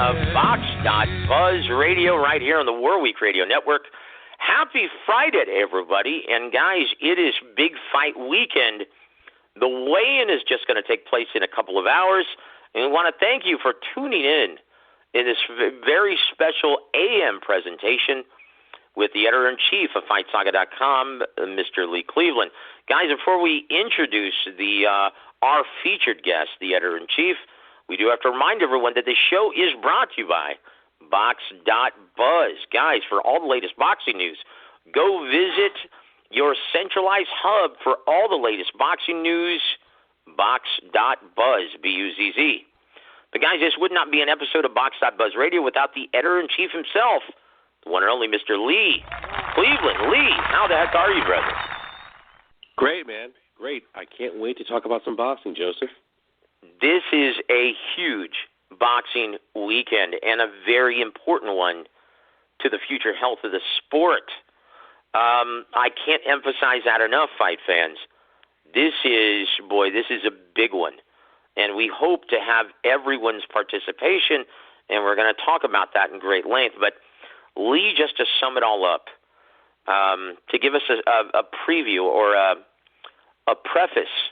of Box.Buzz Radio right here on the Warweek Radio Network. Happy Friday to everybody. And guys, it is Big Fight Weekend. The weigh-in is just going to take place in a couple of hours. And we want to thank you for tuning in this very special AM presentation with the editor-in-chief of FightSaga.com, Mr. Lee Cleveland. Guys, before we introduce our featured guest, the editor-in-chief, we do have to remind everyone that this show is brought to you by Box.Buzz. Guys, for all the latest boxing news, go visit your centralized hub for all the latest boxing news, Box.Buzz, B-U-Z-Z. But guys, this would not be an episode of Box.Buzz Radio without the editor-in-chief himself, the one and only Mr. Lee Cleveland. Lee, how the heck are you, brother? Great, man. Great. I can't wait to talk about some boxing, Joseph. This is a huge boxing weekend and a very important one to the future health of the sport. I can't emphasize that enough, fight fans. This is a big one. And we hope to have everyone's participation, and we're going to talk about that in great length. But Lee, just to sum it all up, to give us a preview or a preface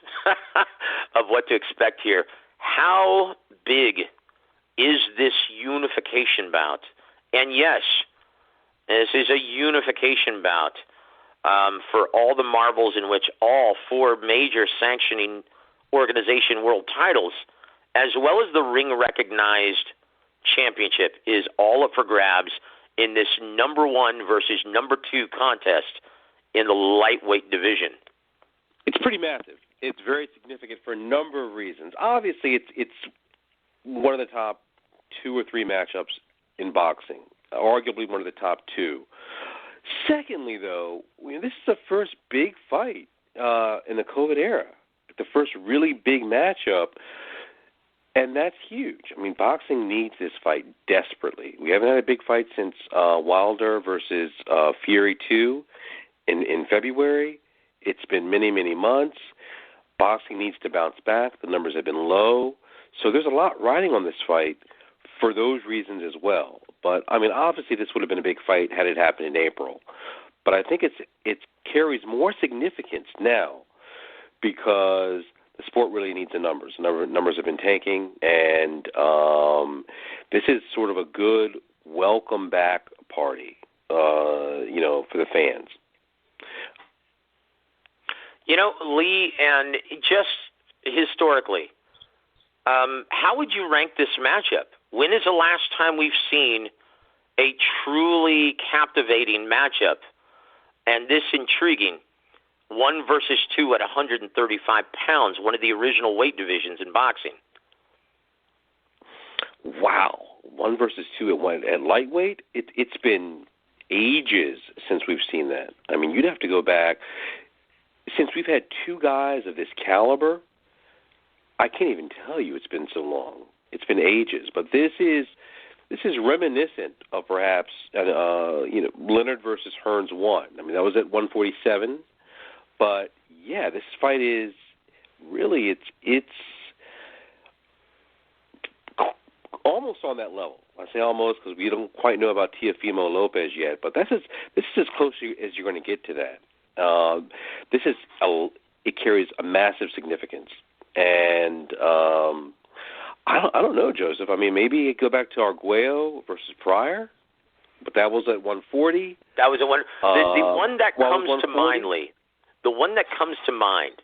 of what to expect here, how big is this unification bout? And yes, this is a unification bout for all the marbles in which all four major sanctioning organization world titles, as well as the ring-recognized championship, is all up for grabs in this number 1 versus number 2 contest in the lightweight division. It's pretty massive. It's very significant for a number of reasons. Obviously, it's one of the top 2 or 3 matchups in boxing, arguably one of the top 2. Secondly, though, this is the first big fight in the COVID era, the first really big matchup, and that's huge. I mean, boxing needs this fight desperately. We haven't had a big fight since Wilder versus Fury 2 in February. It's been many, many months. Boxing needs to bounce back. The numbers have been low. So there's a lot riding on this fight for those reasons as well. But, I mean, obviously this would have been a big fight had it happened in April. But I think it carries more significance now because the sport really needs the numbers. The numbers have been tanking, and this is sort of a good welcome back party, for the fans. Lee, and just historically, how would you rank this matchup? When is the last time we've seen a truly captivating matchup and this intriguing 1 versus 2 at 135 pounds, one of the original weight divisions in boxing? Wow. 1 versus 2 at lightweight? It's been ages since we've seen that. I mean, you'd have to go back. Since we've had 2 guys of this caliber, I can't even tell you it's been so long. It's been ages. But this is reminiscent of perhaps Leonard versus Hearns 1. I mean, that was at 147. But yeah, this fight is really it's almost on that level. I say almost because we don't quite know about Teofimo Lopez yet, but this is as close as you're going to get to that. It carries a massive significance, and I don't know, Joseph. I mean, maybe go back to Arguello versus Pryor, but that was at 140. That was the one that comes to mind, Lee. The one that comes to mind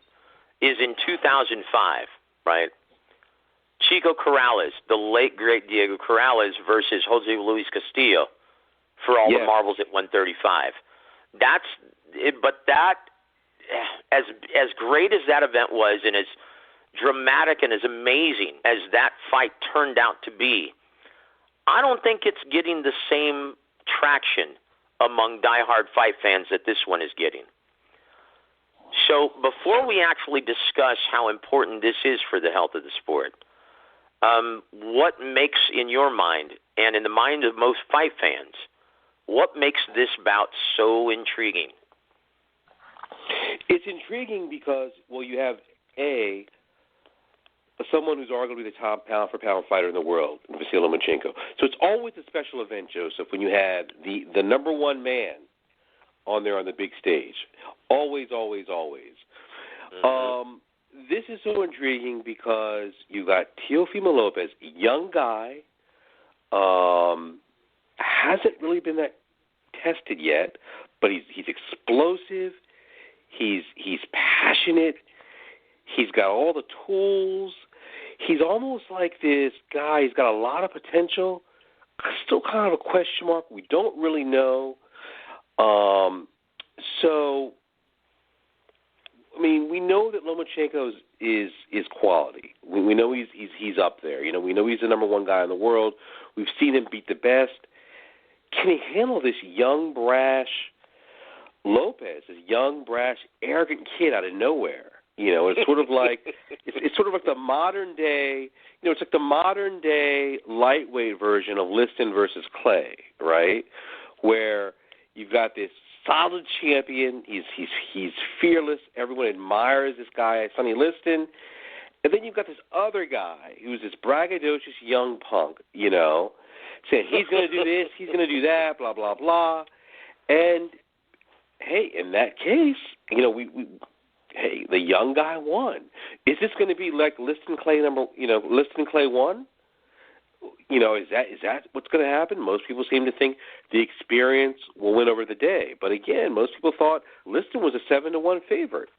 is in 2005, right? Chico Corrales, the late great Diego Corrales versus Jose Luis Castillo for all the marbles at 135. But as great as that event was, and as dramatic and as amazing as that fight turned out to be, I don't think it's getting the same traction among diehard fight fans that this one is getting. So before we actually discuss how important this is for the health of the sport, what makes, in your mind and in the mind of most fight fans, what makes this bout so intriguing? It's intriguing because, well, you have someone who's arguably the top pound-for-pound fighter in the world, Vasyl Lomachenko. So it's always a special event, Joseph, when you have the number one man on there on the big stage. Always, always, always. Mm-hmm. This is so intriguing because you got Teofimo Lopez, young guy, hasn't really been that tested yet, but he's explosive. He's passionate. He's got all the tools. He's almost like this guy. He's got a lot of potential. Still kind of a question mark. We don't really know. So, I mean, we know that Lomachenko is quality. We know he's up there. You know, we know he's the number one guy in the world. We've seen him beat the best. Can he handle this young, brash Lopez, this young, brash, arrogant kid out of nowhere? You know, it's sort of like it's sort of like the modern day. You know, it's like the modern day lightweight version of Liston versus Clay, right? Where you've got this solid champion. He's fearless. Everyone admires this guy, Sonny Liston. And then you've got this other guy who's this braggadocious young punk, you know, saying he's going to do this, he's going to do that, blah, blah, blah. And, hey, in that case, you know, hey, the young guy won. Is this going to be like Liston Clay 1? You know, is that what's going to happen? Most people seem to think the experience will win over the day. But again, most people thought Liston was a 7-1 favorite.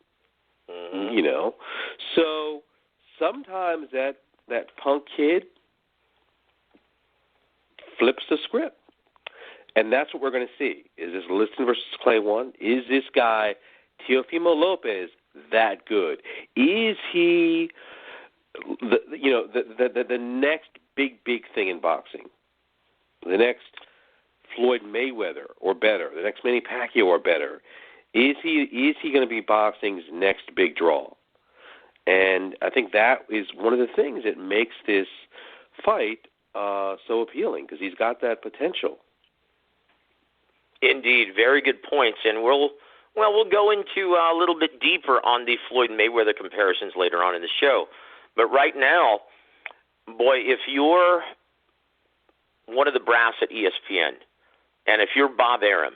Mm-hmm. You know, so sometimes that punk kid flips the script, and that's what we're going to see. Is this Liston versus Clay 1? Is this guy Teofimo Lopez that good? Is he the next big thing in boxing? The next Floyd Mayweather or better? The next Manny Pacquiao or better? Is he going to be boxing's next big draw? And I think that is one of the things that makes this fight so appealing, because he's got that potential. Indeed, very good points, and we'll go into a little bit deeper on the Floyd Mayweather comparisons later on in the show. But right now, boy, if you're one of the brass at ESPN, and if you're Bob Arum,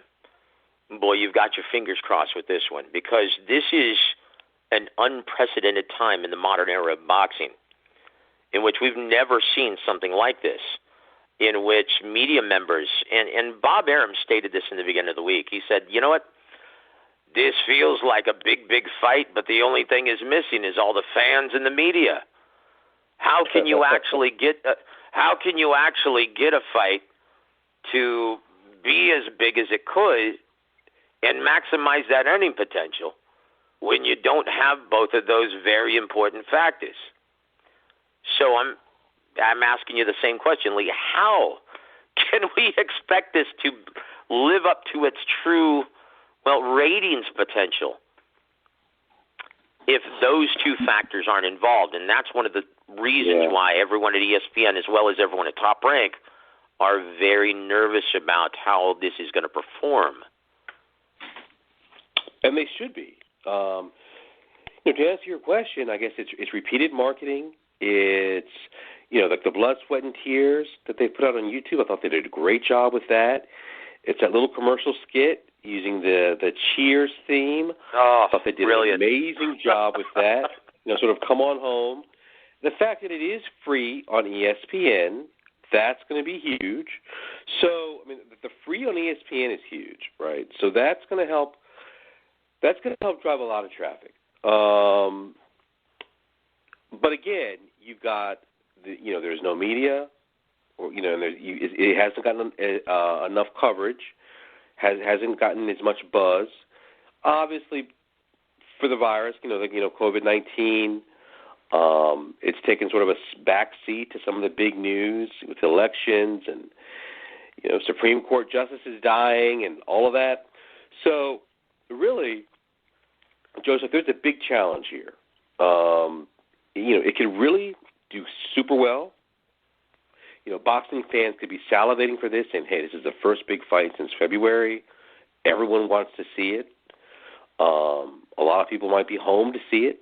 boy, you've got your fingers crossed with this one, because this is an unprecedented time in the modern era of boxing, in which we've never seen something like this, in which media members, and Bob Arum stated this in the beginning of the week. He said, you know what? This feels like a big fight, but the only thing is missing is all the fans and the media. How can you actually get a fight to be as big as it could and maximize that earning potential when you don't have both of those very important factors? So I'm asking you the same question, Lee. How can we expect this to live up to its true, ratings potential if those two factors aren't involved? And that's one of the reasons why everyone at ESPN, as well as everyone at Top Rank, are very nervous about how this is going to perform. And they should be. To answer your question, I guess it's repeated marketing. It's, like the blood, sweat, and tears that they put out on YouTube. I thought they did a great job with that. It's that little commercial skit using the Cheers theme. Oh, I thought they did brilliant. An amazing job with that. Sort of come on home. The fact that it is free on ESPN, that's going to be huge. So, the free on ESPN is huge, right? So that's going to help. That's going to help drive a lot of traffic. But again, you've got there's no media, or it hasn't gotten enough coverage, hasn't gotten as much buzz. Obviously, for the virus, COVID-19, it's taken sort of a back seat to some of the big news with elections and Supreme Court justices dying and all of that. So really, Joseph, there's a big challenge here. It could really do super well. Boxing fans could be salivating for this, saying, hey, this is the first big fight since February. Everyone wants to see it. A lot of people might be home to see it.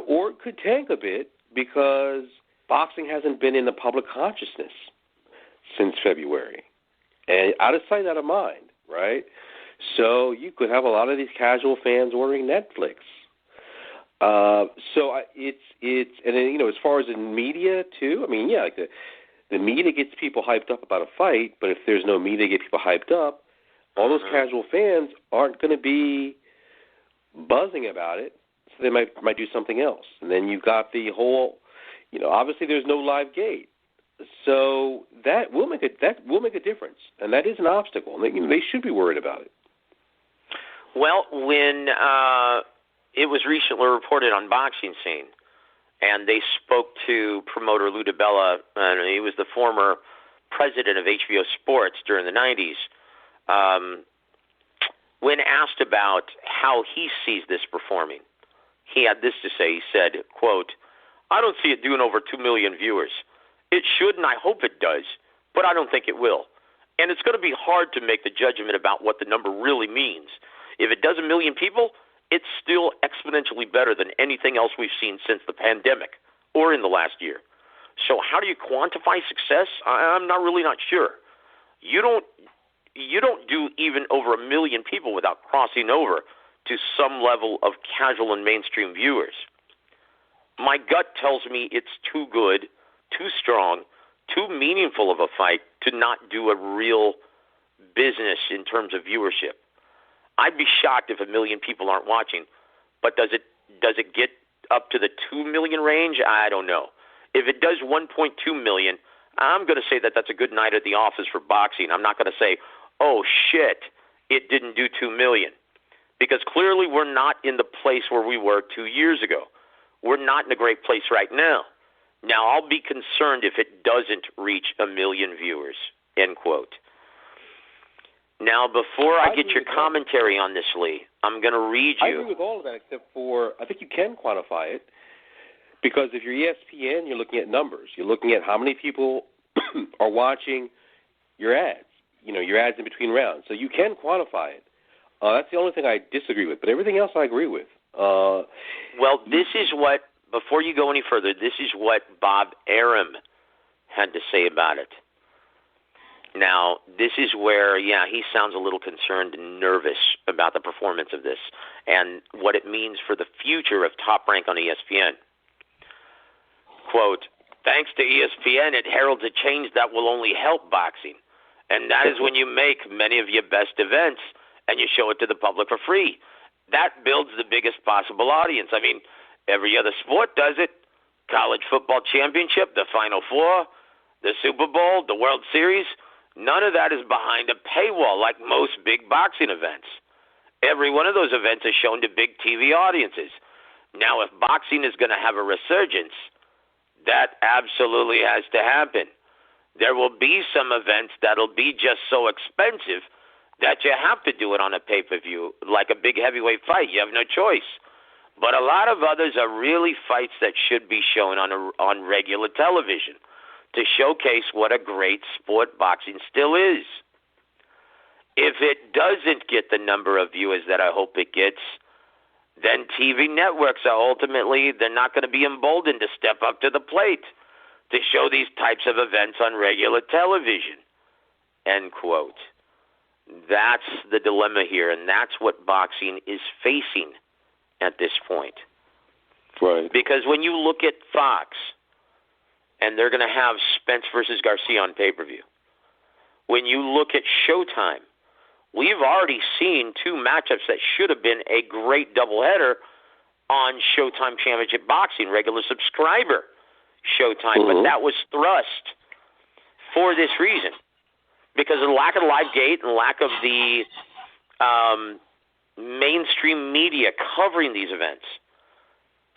Or it could tank a bit because boxing hasn't been in the public consciousness since February. And out of sight, out of mind, right? So you could have a lot of these casual fans ordering Netflix. It's and then, you know, as far as in media too, I mean, yeah, like the media gets people hyped up about a fight, but if there's no media to get people hyped up, all those casual fans aren't going to be buzzing about it, so they might do something else. And then you've got the whole, you know, obviously there's no live gate, so that will make a difference, and that is an obstacle. And they should be worried about it. Well, when it was recently reported on Boxing Scene, and they spoke to promoter Lou DiBella, and he was the former president of HBO Sports during the 90s. When asked about how he sees this performing, he had this to say. He said, quote, "I don't see it doing over 2 million viewers. It should, and I hope it does, but I don't think it will. And it's going to be hard to make the judgment about what the number really means. If it does 1 million people, it's still exponentially better than anything else we've seen since the pandemic or in the last year. So how do you quantify success? I'm not sure. You don't do even over 1 million people without crossing over to some level of casual and mainstream viewers. My gut tells me it's too good, too strong, too meaningful of a fight to not do a real business in terms of viewership. I'd be shocked if 1 million people aren't watching, but does it get up to the 2 million range? I don't know. If it does 1.2 million, I'm going to say that that's a good night at the office for boxing. I'm not going to say, oh, shit, it didn't do 2 million. Because clearly we're not in the place where we were 2 years ago. We're not in a great place right now. Now, I'll be concerned if it doesn't reach 1 million viewers, end quote. Now, before I get your commentary on this, Lee, I'm going to read you. I agree with all of that except for I think you can quantify it, because if you're ESPN, you're looking at numbers. You're looking at how many people are watching your ads, you know, your ads in between rounds. So you can quantify it. That's the only thing I disagree with, but everything else I agree with. Well, this is what, before you go any further, this is what Bob Arum had to say about it. Now, this is where, he sounds a little concerned and nervous about the performance of this and what it means for the future of Top Rank on ESPN. Quote, "Thanks to ESPN, it heralds a change that will only help boxing. And that is when you make many of your best events and you show it to the public for free. That builds the biggest possible audience. I mean, every other sport does it. College football championship, the Final Four, the Super Bowl, the World Series. None of that is behind a paywall like most big boxing events. Every one of those events is shown to big TV audiences. Now, if boxing is going to have a resurgence, that absolutely has to happen. There will be some events that'll be just so expensive that you have to do it on a pay-per-view, like a big heavyweight fight. You have no choice. But a lot of others are really fights that should be shown on regular television to showcase what a great sport boxing still is. If it doesn't get the number of viewers that I hope it gets, then TV networks are ultimately, they're not going to be emboldened to step up to the plate to show these types of events on regular television, end quote. That's the dilemma here, and that's what boxing is facing at this point. Right. Because when you look at Fox, and they're going to have Spence versus Garcia on pay-per-view. When you look at Showtime, we've already seen 2 matchups that should have been a great doubleheader on Showtime Championship Boxing, regular subscriber Showtime, but that was thrust for this reason, because of the lack of the live gate and lack of the mainstream media covering these events.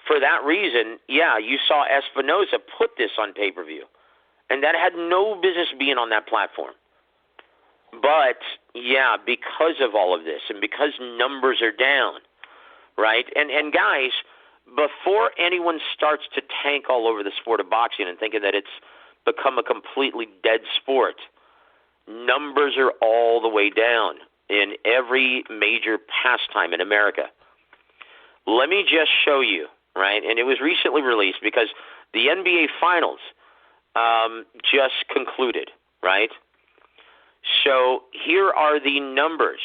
For that reason, you saw Espinoza put this on pay-per-view, and that had no business being on that platform. But, because of all of this and because numbers are down, right? And guys, before anyone starts to tank all over the sport of boxing and thinking that it's become a completely dead sport, numbers are all the way down in every major pastime in America. Let me just show you. Right, and it was recently released because The NBA Finals just concluded, right? So here are the numbers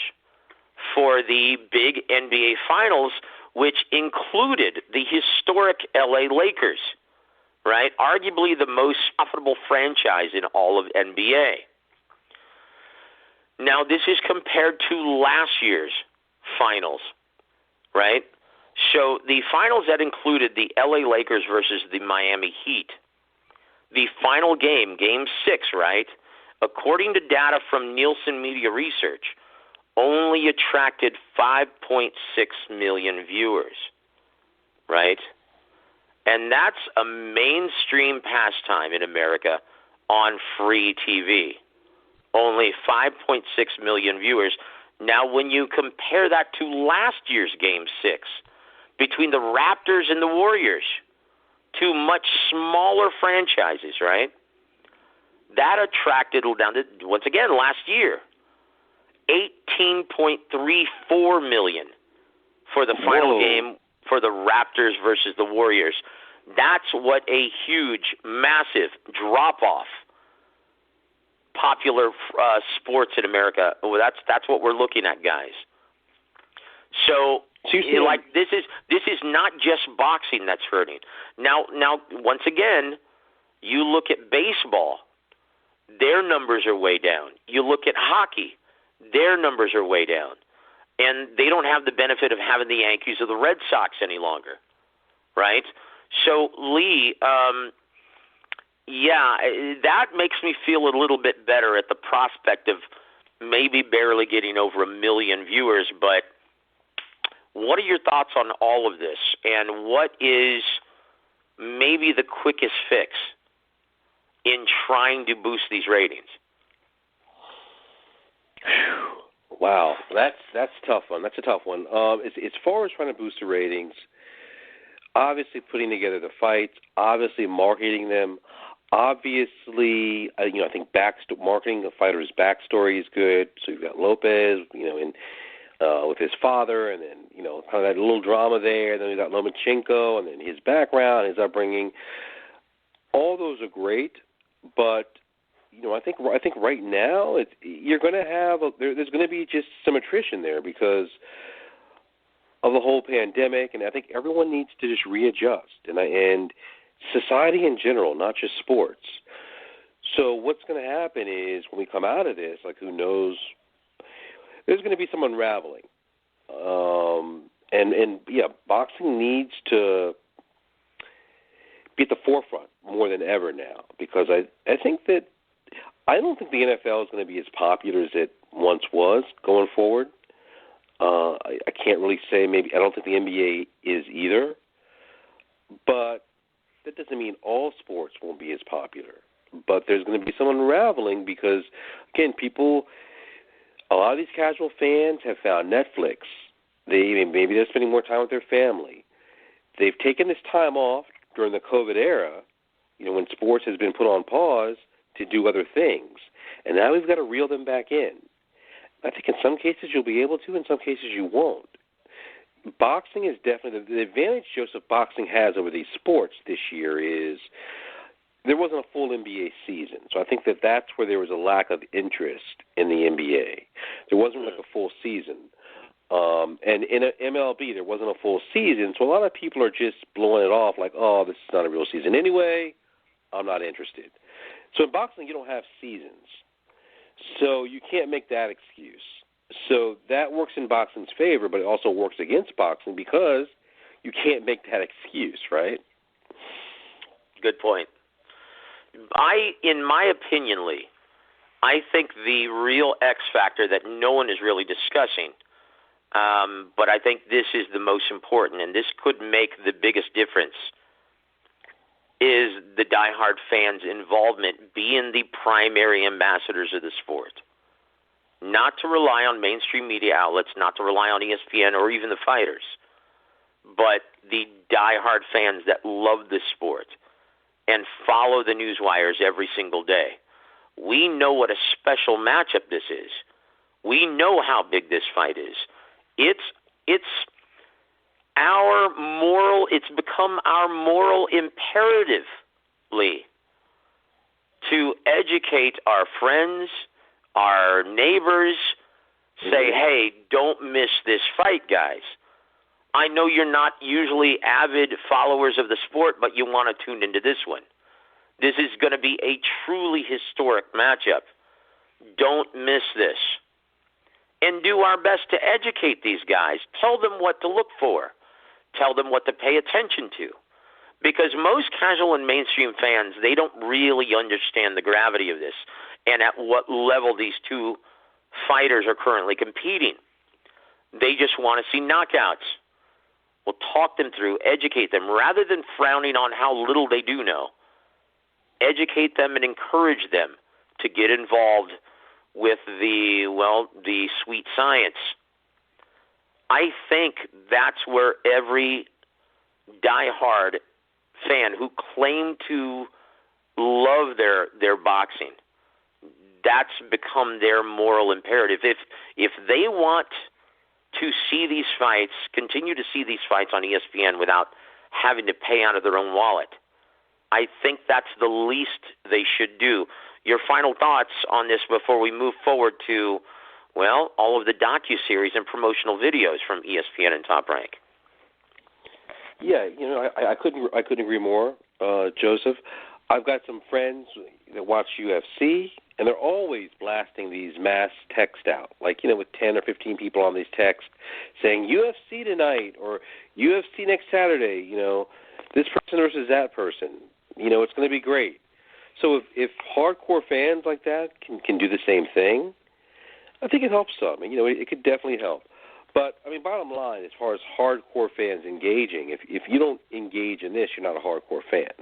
for the big NBA Finals, which included the historic LA Lakers, right? Arguably the most profitable franchise in all of NBA. Now, this is compared to last year's Finals, right? So the Finals that included the LA Lakers versus the Miami Heat. The final game, Game 6, right, according to data from Nielsen Media Research, only attracted 5.6 million viewers, right? And that's a mainstream pastime in America on free TV. Only 5.6 million viewers. Now, when you compare that to last year's Game 6 between the Raptors and the Warriors, two much smaller franchises, right? That attracted, once again, last year, 18.34 million for the final game for the Raptors versus the Warriors. That's what a huge, massive drop-off popular sports in America. Well, that's what we're looking at, guys. So, this is not just boxing that's hurting. Now, once again, you look at baseball, their numbers are way down. You look at hockey, their numbers are way down, and they don't have the benefit of having the Yankees or the Red Sox any longer, right? So, Lee, that makes me feel a little bit better at the prospect of maybe barely getting over 1 million viewers. But what are your thoughts on all of this, and what is maybe the quickest fix in trying to boost these ratings? Wow, that's a tough one. That's a tough one. As far as trying to boost the ratings, obviously putting together the fights, obviously marketing them, obviously, I think marketing the fighter's backstory is good. So you've got Lopez, with his father, and then kind of that little drama there. Then you got Lomachenko, and then his background, his upbringing. All those are great, but I think right now you're going to have there's going to be just some attrition there because of the whole pandemic, and I think everyone needs to just readjust, and society in general, not just sports. So what's going to happen is when we come out of this, who knows, there's going to be some unraveling. Boxing needs to be at the forefront more than ever now because I don't think the NFL is going to be as popular as it once was going forward. I can't really say maybe. I don't think the NBA is either. But that doesn't mean all sports won't be as popular. But there's going to be some unraveling because, again, a lot of these casual fans have found Netflix. Maybe they're spending more time with their family. They've taken this time off during the COVID era, when sports has been put on pause to do other things. And now we've got to reel them back in. I think in some cases you'll be able to, in some cases you won't. Boxing is definitely the advantage, Joseph, boxing has over these sports this year is there wasn't a full NBA season. So I think that's where there was a lack of interest in the NBA. There wasn't a full season. And in MLB, there wasn't a full season. So a lot of people are just blowing it off like, oh, this is not a real season anyway. I'm not interested. So in boxing, you don't have seasons. So you can't make that excuse. So that works in boxing's favor, but it also works against boxing because you can't make that excuse, right? Good point. In my opinion, Lee, I think the real X factor that no one is really discussing, but I think this is the most important, and this could make the biggest difference, is the diehard fans' involvement being the primary ambassadors of the sport. Not to rely on mainstream media outlets, not to rely on ESPN or even the fighters, but the diehard fans that love the sport and follow the news wires every single day. We know what a special matchup this is. We know how big this fight is. It's it's become our moral imperative, Lee, to educate our friends, our neighbors, say, hey, don't miss this fight, guys. I know you're not usually avid followers of the sport, but you want to tune into this one. This is going to be a truly historic matchup. Don't miss this. And do our best to educate these guys. Tell them what to look for. Tell them what to pay attention to. Because most casual and mainstream fans, they don't really understand the gravity of this and at what level these two fighters are currently competing. They just want to see knockouts. We'll talk them through, educate them, rather than frowning on how little they do know. Educate them and encourage them to get involved with the sweet science. I think that's where every diehard fan who claim to love their boxing, that's become their moral imperative. If they want to see these fights, continue to see these fights on ESPN without having to pay out of their own wallet, I think that's the least they should do. Your final thoughts on this before we move forward to, all of the docuseries and promotional videos from ESPN and Top Rank. Yeah, I couldn't agree more, Joseph. I've got some friends that watch UFC, and they're always blasting these mass text out, like, with 10 or 15 people on these texts saying UFC tonight or UFC next Saturday, this person versus that person. It's going to be great. So if hardcore fans like that can do the same thing, I think it helps some. It could definitely help. But, bottom line, as far as hardcore fans engaging, if you don't engage in this, you're not a hardcore fan.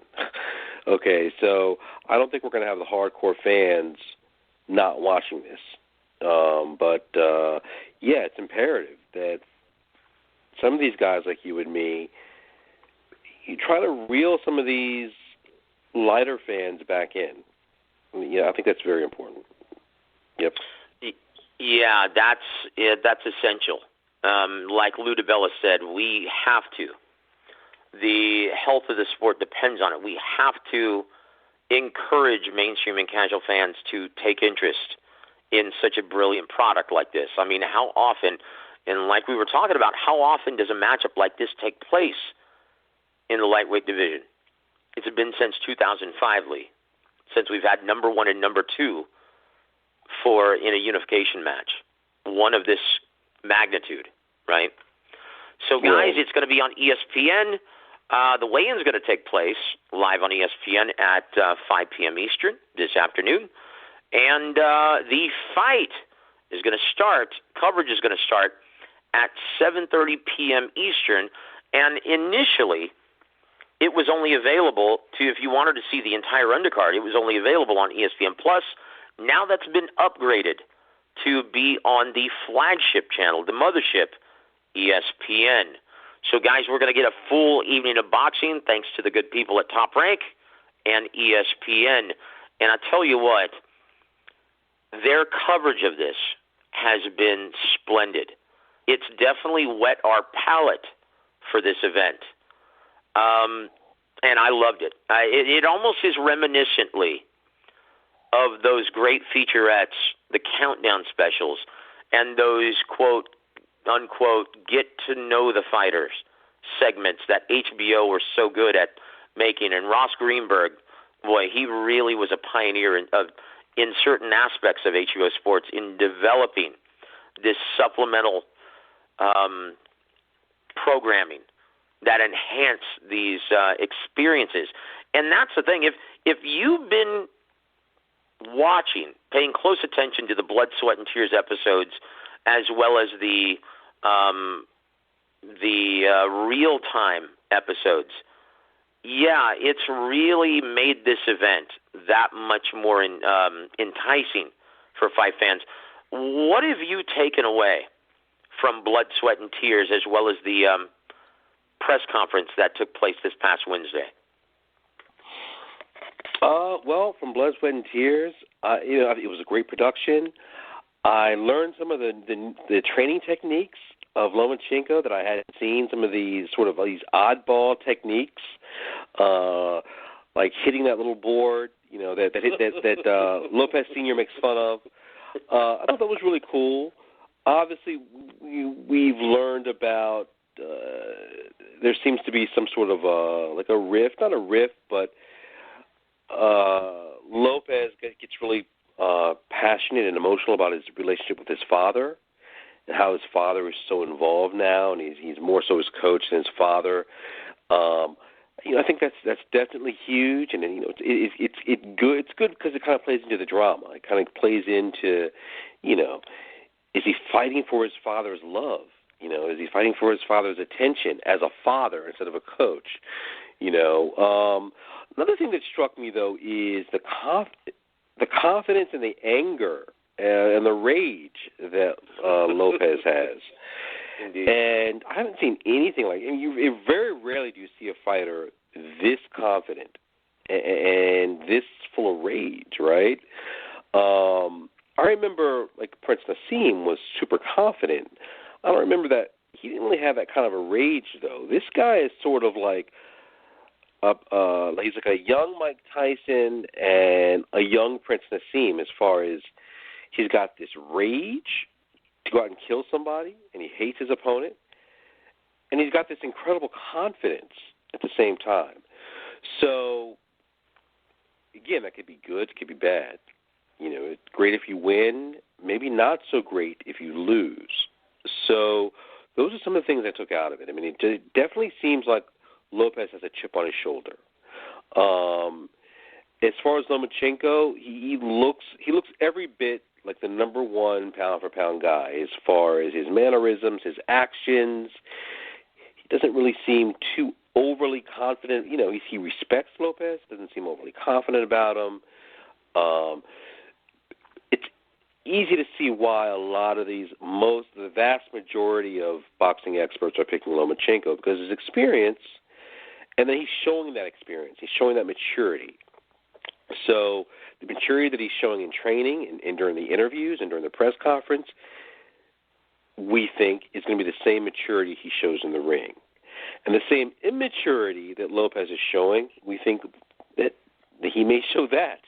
Okay, so I don't think we're going to have the hardcore fans not watching this. But it's imperative that some of these guys like you and me, you try to reel some of these lighter fans back in. I think that's very important. Yep. Yeah, that's essential. Like Lou DiBella said, we have to. The health of the sport depends on it. We have to encourage mainstream and casual fans to take interest in such a brilliant product like this. How often, and like we were talking about, how often does a matchup like this take place in the lightweight division? It's been since 2005, Lee, since we've had number one and number two in a unification match, one of this magnitude, right? So, guys, It's going to be on ESPN. The weigh-in is going to take place live on ESPN at 5 p.m. Eastern this afternoon. And the fight is going to start, coverage is going to start at 7:30 p.m. Eastern. And initially, it was only available if you wanted to see the entire undercard, it was only available on ESPN+. Now that's been upgraded to be on the flagship channel, the mothership, ESPN. So, guys, we're going to get a full evening of boxing thanks to the good people at Top Rank and ESPN. And I tell you what, their coverage of this has been splendid. It's definitely whet our palate for this event. And I loved it. It almost is reminiscently of those great featurettes, the countdown specials, and those, quote, unquote, get to know the fighters segments that HBO were so good at making. And Ross Greenberg, boy, he really was a pioneer in certain aspects of HBO Sports in developing this supplemental programming that enhance these experiences. And that's the thing. If you've been watching, paying close attention to the Blood, Sweat, and Tears episodes, as well as the real-time episodes, it's really made this event that much more enticing for fight fans. What have you taken away from Blood, Sweat, and Tears, as well as the press conference that took place this past Wednesday? Well, from Blood, Sweat, and Tears, it was a great production. I learned some of the training techniques of Lomachenko that I hadn't seen. Some of these these oddball techniques, like hitting that little board, that Lopez Sr. makes fun of. I thought that was really cool. Obviously, we've learned about there seems to be some sort of a rift, not a rift, but Lopez gets really passionate and emotional about his relationship with his father and how his father is so involved now, and he's more so his coach than his father. I think that's definitely huge, and it's good. It's good because it kind of plays into the drama. It kind of plays into, is he fighting for his father's love? Is he fighting for his father's attention as a father instead of a coach? Another thing that struck me though is the confidence and the anger and the rage that Lopez has. Indeed. And I haven't seen anything like it. Very rarely do you see a fighter this confident and this full of rage, right? I remember Prince Nassim was super confident. I don't remember that. He didn't really have that kind of a rage, though. This guy is sort of like he's like a young Mike Tyson and a young Prince Nassim as far as he's got this rage to go out and kill somebody, and he hates his opponent, and he's got this incredible confidence at the same time. So, again, that could be good, it could be bad. It's great if you win, maybe not so great if you lose. So those are some of the things I took out of it. I mean, it definitely seems like Lopez has a chip on his shoulder. As far as Lomachenko, he looks every bit like the number one pound-for-pound guy as far as his mannerisms, his actions. He doesn't really seem too overly confident. He respects Lopez, doesn't seem overly confident about him. It's easy to see why a lot of the vast majority of boxing experts are picking Lomachenko because of his experience, and then he's showing that experience. He's showing that maturity. So the maturity that he's showing in training and during the interviews and during the press conference, we think is going to be the same maturity he shows in the ring. And the same immaturity that Lopez is showing, we think that he may show that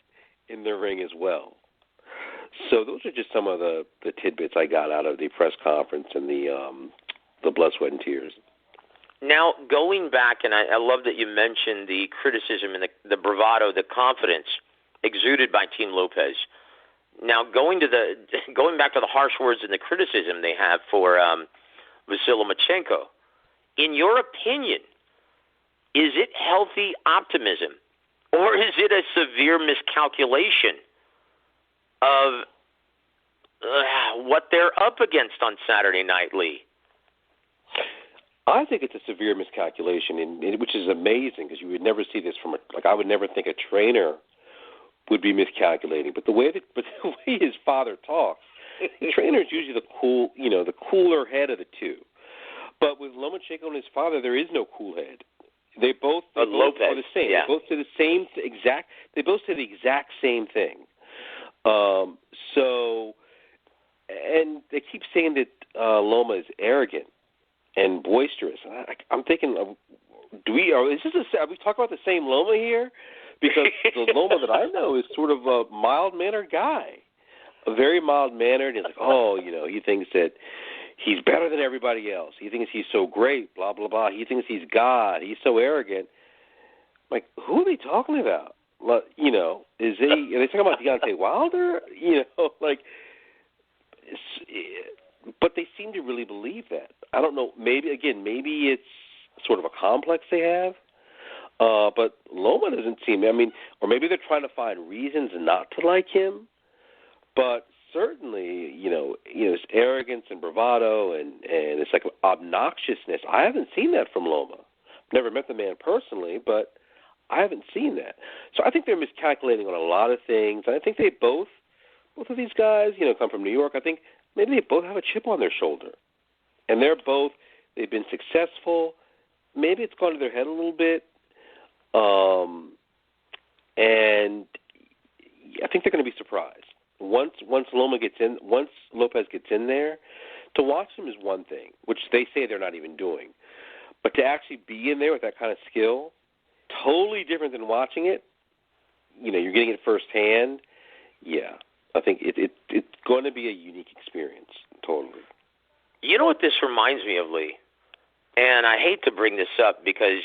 in the ring as well. So those are just some of the tidbits I got out of the press conference and the blood, sweat, and tears. Now, going back, and I love that you mentioned the criticism and the bravado, the confidence exuded by Team Lopez. Now, going back to the harsh words and the criticism they have for Vasyl Lomachenko, in your opinion, is it healthy optimism, or is it a severe miscalculation of what they're up against on Saturday Night, Lee? I think it's a severe miscalculation, which is amazing because you would never see this I would never think a trainer would be miscalculating. But the way his father talks, the trainer is usually the cooler head of the two. But with Lomachenko and his father, there is no cool head. They both are the same. Yeah. They both say the same exact. They both say the exact same thing. And they keep saying that Loma is arrogant and boisterous. I'm thinking, are we talking about the same Loma here? Because the Loma that I know is sort of a mild-mannered guy, a very mild-mannered. And he thinks that he's better than everybody else. He thinks he's so great, blah, blah, blah. He thinks he's God. He's so arrogant. I'm like, who are they talking about? Are they talking about Deontay Wilder? But they seem to really believe that. I don't know. Maybe it's sort of a complex they have. But Loma doesn't seem. Or maybe they're trying to find reasons not to like him. But certainly, his arrogance and bravado and it's like obnoxiousness. I haven't seen that from Loma. Never met the man personally, but I haven't seen that. So I think they're miscalculating on a lot of things. And I think they both of these guys, come from New York. I think maybe they both have a chip on their shoulder. And they've been successful. Maybe it's gone to their head a little bit. And I think they're going to be surprised. Once Lopez gets in there to watch them is one thing, which they say they're not even doing. But to actually be in there with that kind of skill, totally different than watching it. You're getting it firsthand. Yeah, I think it's going to be a unique experience, totally. You know what this reminds me of, Lee? And I hate to bring this up because,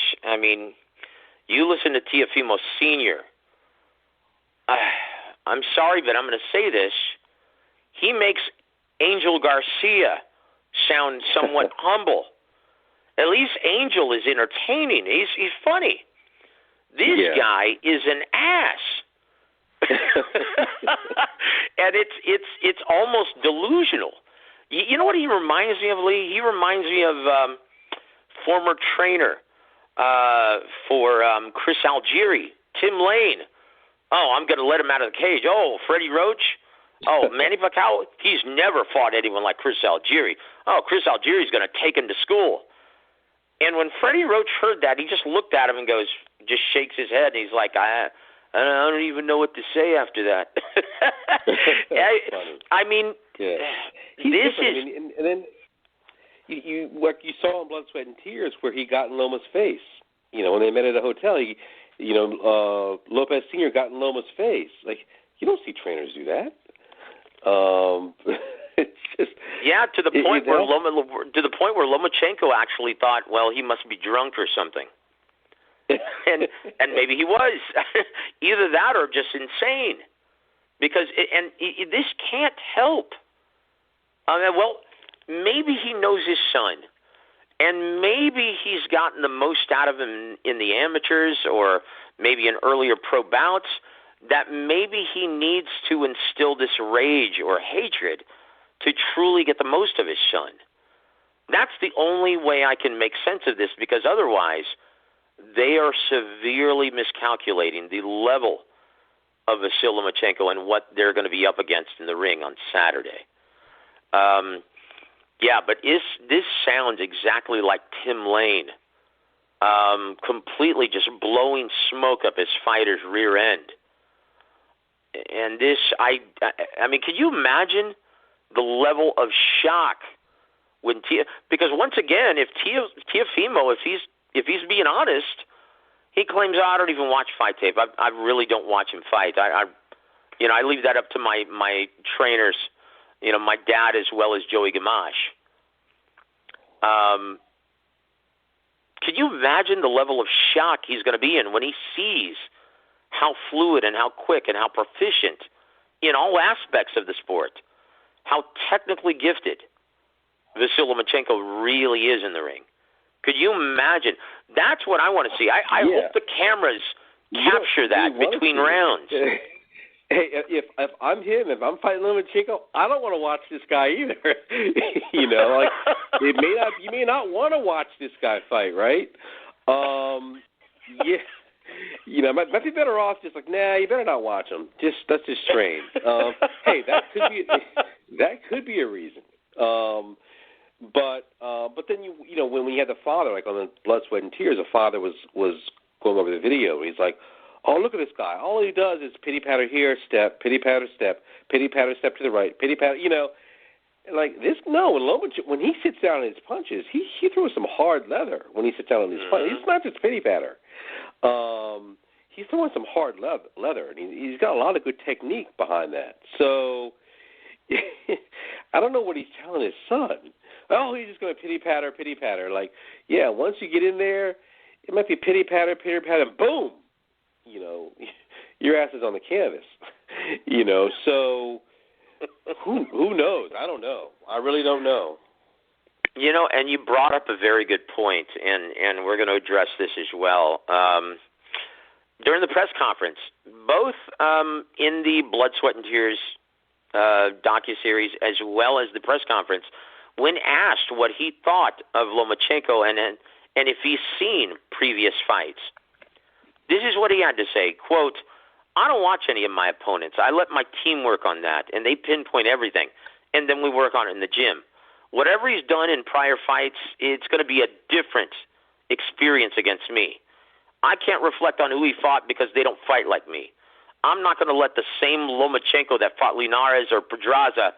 you listen to Teofimo Sr. I'm sorry, but I'm going to say this. He makes Angel Garcia sound somewhat humble. At least Angel is entertaining. He's funny. This guy is an ass. And it's almost delusional. You know what he reminds me of, Lee? He reminds me of former trainer for Chris Algieri, Tim Lane. Oh, I'm going to let him out of the cage. Oh, Freddie Roach. Oh, Manny Pacquiao. He's never fought anyone like Chris Algieri. Oh, Chris Algieri's going to take him to school. And when Freddie Roach heard that, he just looked at him and just shakes his head, and he's like, I don't even know what to say after that. I mean, this is... and then you saw in Blood, Sweat, and Tears where he got in Loma's face. When they met at a hotel, Lopez Sr. got in Loma's face. Like, you don't see trainers do that. It's just, to the point where Lomachenko actually thought, well, he must be drunk or something. and maybe he was. Either that or just insane. Because this can't help. Maybe he knows his son, and maybe he's gotten the most out of him in the amateurs or maybe in earlier pro bouts, that maybe he needs to instill this rage or hatred to truly get the most of his son. That's the only way I can make sense of this, because otherwise they are severely miscalculating the level of Vasyl Lomachenko and what they're going to be up against in the ring on Saturday. But this sounds exactly like Tim Lane, completely just blowing smoke up his fighter's rear end. And this, I mean, can you imagine the level of shock when because once again, if Teofimo, if he's being honest, he claims, I don't even watch fight tape. I really don't watch him fight. I leave that up to my trainers, my dad as well as Joey Gamache. Can you imagine the level of shock he's going to be in when he sees how fluid and how quick and how proficient in all aspects of the sport, how technically gifted Vasyl Lomachenko really is in the ring? Could you imagine? That's what I want to see. I hope the cameras capture that between rounds. Hey, if I'm him, if I'm fighting Lomachenko, I don't want to watch this guy either. You may not want to watch this guy fight, right? Might be better off just like, nah, you better not watch him. Let's just train. Hey, that could be a reason. But then when you had the father, like on the Blood, Sweat, and Tears, the father was going over the video, and he's like, oh, look at this guy. All he does is pity patter here, step, pity patter, step to the right, pity patter. Like this. No, when he sits down in his punches, he throws some hard leather when he sits down in his punches. It's not just pity patter. He's throwing some hard leather, and he's got a lot of good technique behind that. So I don't know what he's telling his son. Oh, he's just going to pity patter. Like, yeah, once you get in there, it might be pity patter, boom. Your ass is on the canvas. So who knows? I don't know. I really don't know. And you brought up a very good point, and we're going to address this as well. During the press conference, both in the Blood, Sweat, and Tears docuseries as well as the press conference, when asked what he thought of Lomachenko and if he's seen previous fights, this is what he had to say, quote, I don't watch any of my opponents. I let my team work on that, and they pinpoint everything, and then we work on it in the gym. Whatever he's done in prior fights, it's going to be a different experience against me. I can't reflect on who he fought because they don't fight like me. I'm not going to let the same Lomachenko that fought Linares or Pedraza,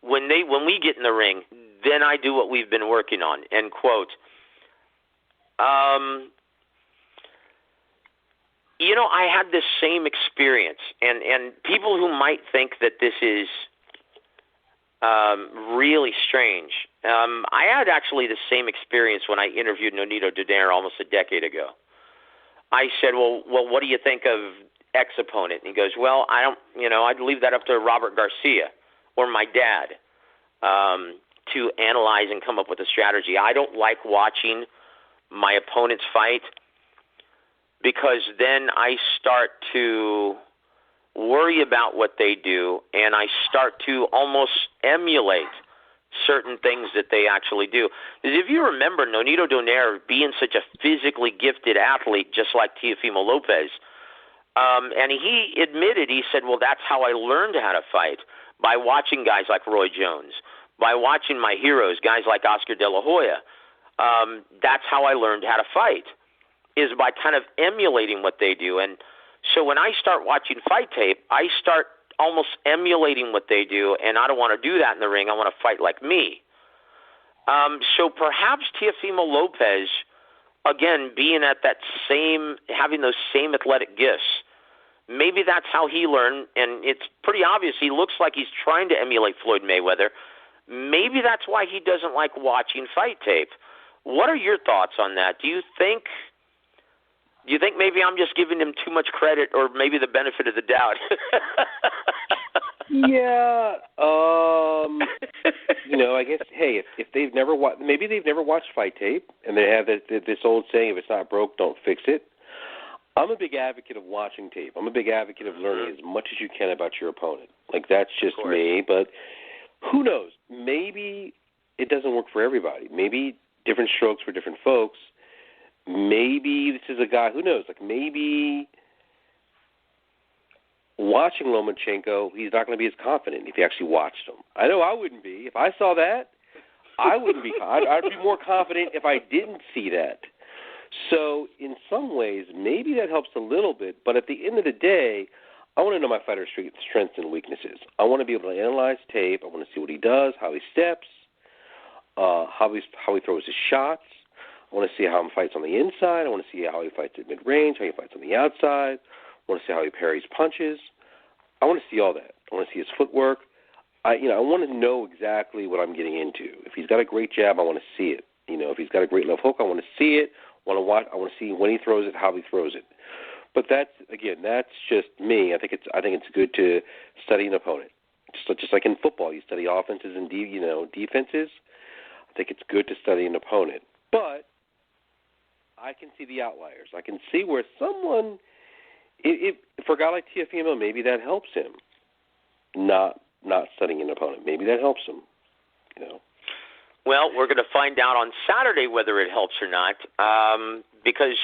when we get in the ring, then I do what we've been working on, end quote. I had this same experience, and people who might think that this is really strange. I had actually the same experience when I interviewed Nonito Donaire almost a decade ago. I said, well, what do you think of X opponent? And he goes, well, I'd leave that up to Robert Garcia or my dad to analyze and come up with a strategy. I don't like watching my opponents fight because then I start to worry about what they do, and I start to almost emulate certain things that they actually do. If you remember Nonito Donaire being such a physically gifted athlete, just like Teofimo Lopez, and he admitted, he said, well, that's how I learned how to fight, by watching guys like Roy Jones, by watching my heroes, guys like Oscar De La Hoya. That's how I learned how to fight, is by kind of emulating what they do. And so when I start watching fight tape, I start almost emulating what they do, and I don't want to do that in the ring. I want to fight like me. So perhaps Teofimo Lopez, again, being at that same, having those same athletic gifts, maybe that's how he learned, and it's pretty obvious he looks like he's trying to emulate Floyd Mayweather. Maybe that's why he doesn't like watching fight tape. What are your thoughts on that? Do you think maybe I'm just giving him too much credit, or maybe the benefit of the doubt? Yeah. I guess, hey, if they've never watched, maybe they've never watched fight tape, and they have this old saying, if it's not broke, don't fix it. I'm a big advocate of watching tape. I'm a big advocate of learning as much as you can about your opponent. Like, that's just me, but who knows? Maybe it doesn't work for everybody. Maybe different strokes for different folks. Maybe this is a guy, who knows, like maybe watching Lomachenko, he's not going to be as confident if he actually watched him. I know I wouldn't be. If I saw that, I wouldn't be. I'd be more confident if I didn't see that. So in some ways, maybe that helps a little bit, but at the end of the day, I want to know my fighter's strengths and weaknesses. I want to be able to analyze tape. I want to see what he does, how he steps, how he throws his shots. I want to see how he fights on the inside. I want to see how he fights at mid-range, how he fights on the outside. I want to see how he parries punches. I want to see all that. I want to see his footwork. I want to know exactly what I'm getting into. If he's got a great jab, I want to see it. If he's got a great left hook, I want to see it. I want to see when he throws it, how he throws it. But that's just me. I think it's good to study an opponent. Just like in football, you study offenses and defenses. I think it's good to study an opponent. But I can see the outliers. I can see where someone, for a guy like Teofimo, maybe that helps him. Not studying an opponent. Maybe that helps him. Well, we're going to find out on Saturday whether it helps or not, because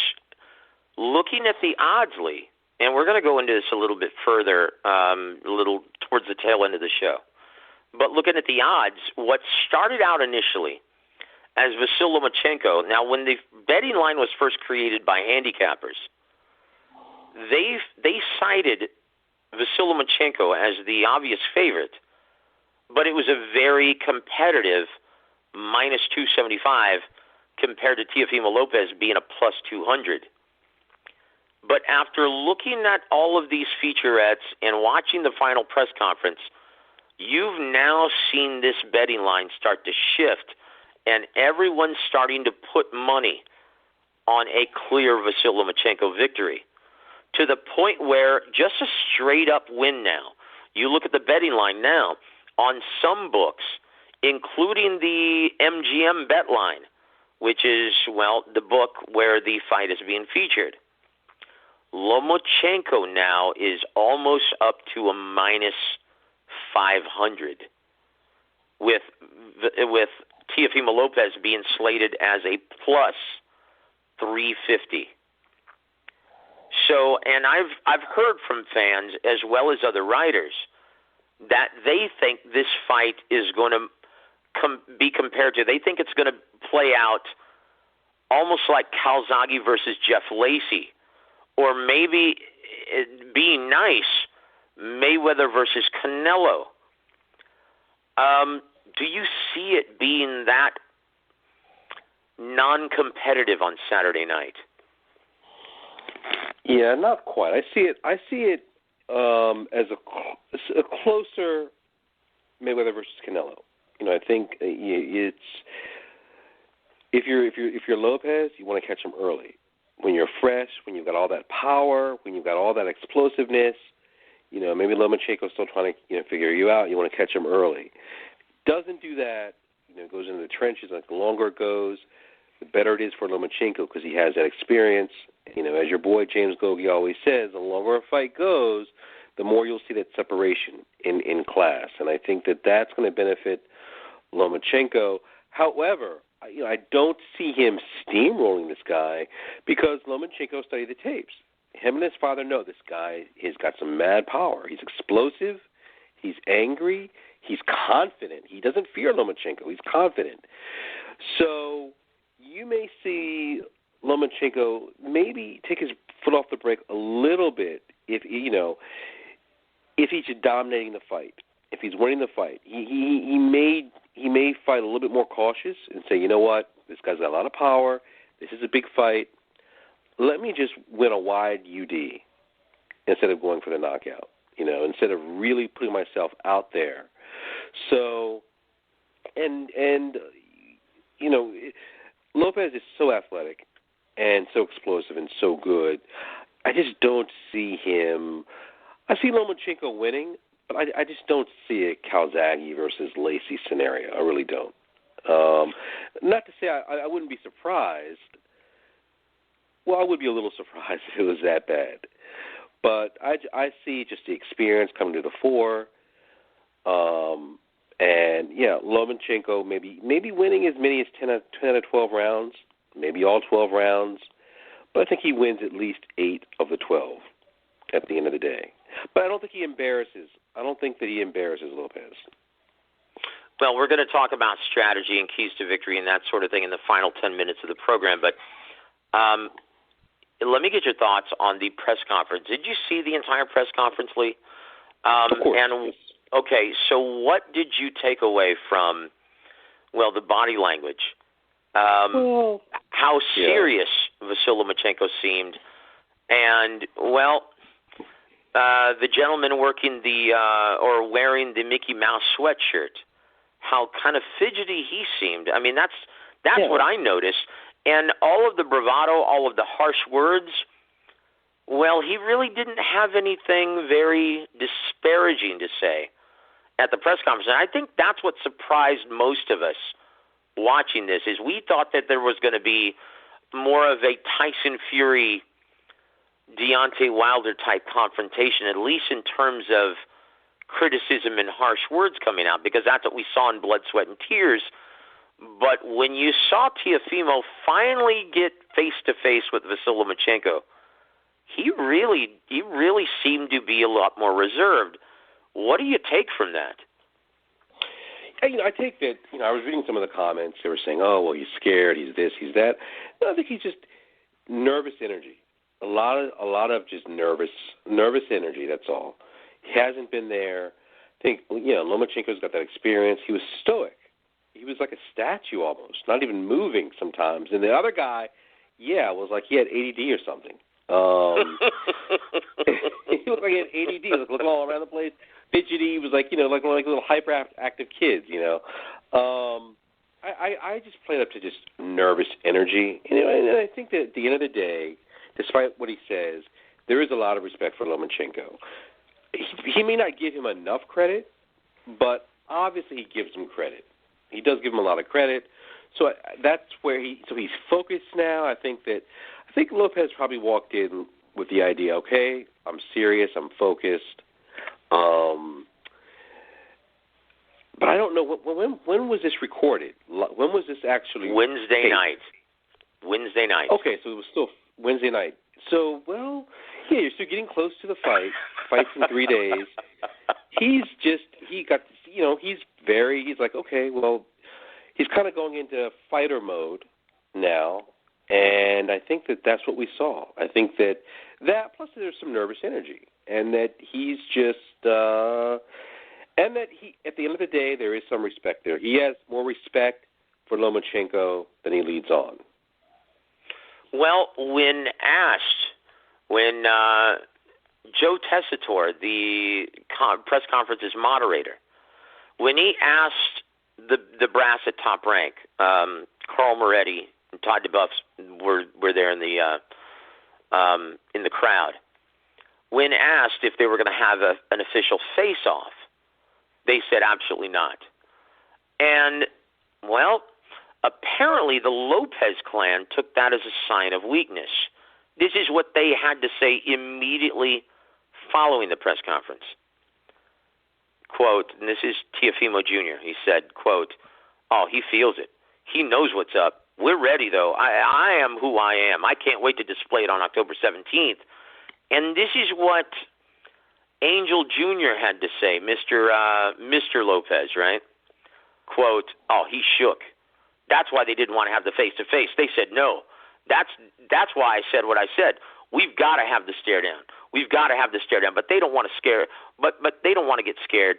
looking at the odds, Lee, and we're going to go into this a little bit further, a little towards the tail end of the show, but looking at the odds, what started out initially as Vasyl Lomachenko, now when the betting line was first created by handicappers, they cited Vasyl Lomachenko as the obvious favorite, but it was a very competitive minus 275 compared to Teofimo Lopez being a plus 200. But after looking at all of these featurettes and watching the final press conference, you've now seen this betting line start to shift, and everyone's starting to put money on a clear Vasyl Lomachenko victory, to the point where just a straight-up win now. You look at the betting line now, on some books, including the MGM bet line, which is, the book where the fight is being featured. Lomachenko now is almost up to a minus 500, with Teofimo Lopez being slated as a plus 350. So, and I've heard from fans as well as other writers that they think this fight is going to be compared to, they think it's going to play out almost like Calzaghe versus Jeff Lacey, or maybe, being nice, Mayweather versus Canelo. Do you see see it being that non-competitive on Saturday night. Yeah, not quite. I see it as a closer Mayweather versus Canelo. I think it's if you're Lopez, you want to catch him early. When you're fresh, when you've got all that power, when you've got all that explosiveness, maybe Lomachenko's still trying to figure you out. You want to catch him early. Doesn't do that. Goes into the trenches. Like the longer it goes, the better it is for Lomachenko because he has that experience. As your boy James Gogi always says, the longer a fight goes, the more you'll see that separation in class. And I think that that's going to benefit Lomachenko. However, I don't see him steamrolling this guy because Lomachenko studied the tapes. Him and his father know this guy has got some mad power. He's explosive. He's angry. He's confident. He doesn't fear Lomachenko. He's confident. So you may see Lomachenko maybe take his foot off the brake a little bit if he's dominating the fight. If he's winning the fight, he may fight a little bit more cautious and say, you know what, this guy's got a lot of power. This is a big fight. Let me just win a wide UD instead of going for the knockout. Instead of really putting myself out there. So, and Lopez is so athletic and so explosive and so good. I just don't see him. I see Lomachenko winning, but I just don't see a Calzaghe versus Lacey scenario. I really don't. Not to say I wouldn't be surprised. Well, I would be a little surprised if it was that bad. But I see just the experience coming to the fore. And, Lomachenko maybe winning as many as 10 out of 12 rounds, maybe all 12 rounds. But I think he wins at least 8 of the 12 at the end of the day. But I don't think he embarrasses. I don't think that he embarrasses Lopez. Well, we're going to talk about strategy and keys to victory and that sort of thing in the final 10 minutes of the program. But let me get your thoughts on the press conference. Did you see the entire press conference, Lee? Of course. And okay, so what did you take away from, the body language? How serious Vasyl Lomachenko seemed, and the gentleman working or wearing the Mickey Mouse sweatshirt, how kind of fidgety he seemed. I mean, that's what I noticed. And all of the bravado, all of the harsh words, he really didn't have anything very disparaging to say at the press conference. And I think that's what surprised most of us watching this, is we thought that there was going to be more of a Tyson Fury, Deontay Wilder type confrontation, at least in terms of criticism and harsh words coming out, because that's what we saw in Blood, Sweat, and Tears. But when you saw Teofimo finally get face-to-face with Vasyl Lomachenko, he really seemed to be a lot more reserved. What do you take from that? I take that, I was reading some of the comments. They were saying, he's scared, he's this, he's that. No, I think he's just nervous energy. A lot of just nervous energy, that's all. He hasn't been there. I think, Lomachenko's got that experience. He was stoic. He was like a statue almost, not even moving sometimes. And the other guy, was like he had ADD or something. He looked like he had ADD. He was looking all around the place, fidgety. He was like, like one of little hyperactive kids, I just played up to just nervous energy. And I think that at the end of the day, despite what he says, there is a lot of respect for Lomachenko. He may not give him enough credit, but obviously he gives him credit. He does give him a lot of credit. So that's where he's focused now. I think Lopez probably walked in with the idea, okay, I'm serious, I'm focused. But I don't know, when was this recorded? When was this actually Wednesday night. Wednesday night. Okay, so it was still Wednesday night. So, you're still getting close to the fight. Fight's in 3 days. He's like, okay, he's kind of going into fighter mode now, and I think that that's what we saw. I think that plus there's some nervous energy, and that he's just, And that he, at the end of the day, there is some respect there. He has more respect for Lomachenko than he leads on. Well, when Joe Tessitore, the press conference's moderator, when he asked the brass at Top Rank, Carl Moretti and Todd DeBuff were there in the crowd. When asked if they were going to have an official face-off, they said absolutely not. And, well, apparently the Lopez clan took that as a sign of weakness. This is what they had to say immediately following the press conference. Quote, and this is Teofimo Jr., he said, quote, "Oh, he feels it. He knows what's up. We're ready, though. I am who I am. I can't wait to display it on October 17th. And this is what Angel Jr. had to say, Mr. Lopez, right? Quote, "Oh, he shook. That's why they didn't want to have the face-to-face. They said no. That's why I said what I said. We've got to have the stare down. We've got to have the stare down. But they don't want to scare. But they don't want to get scared.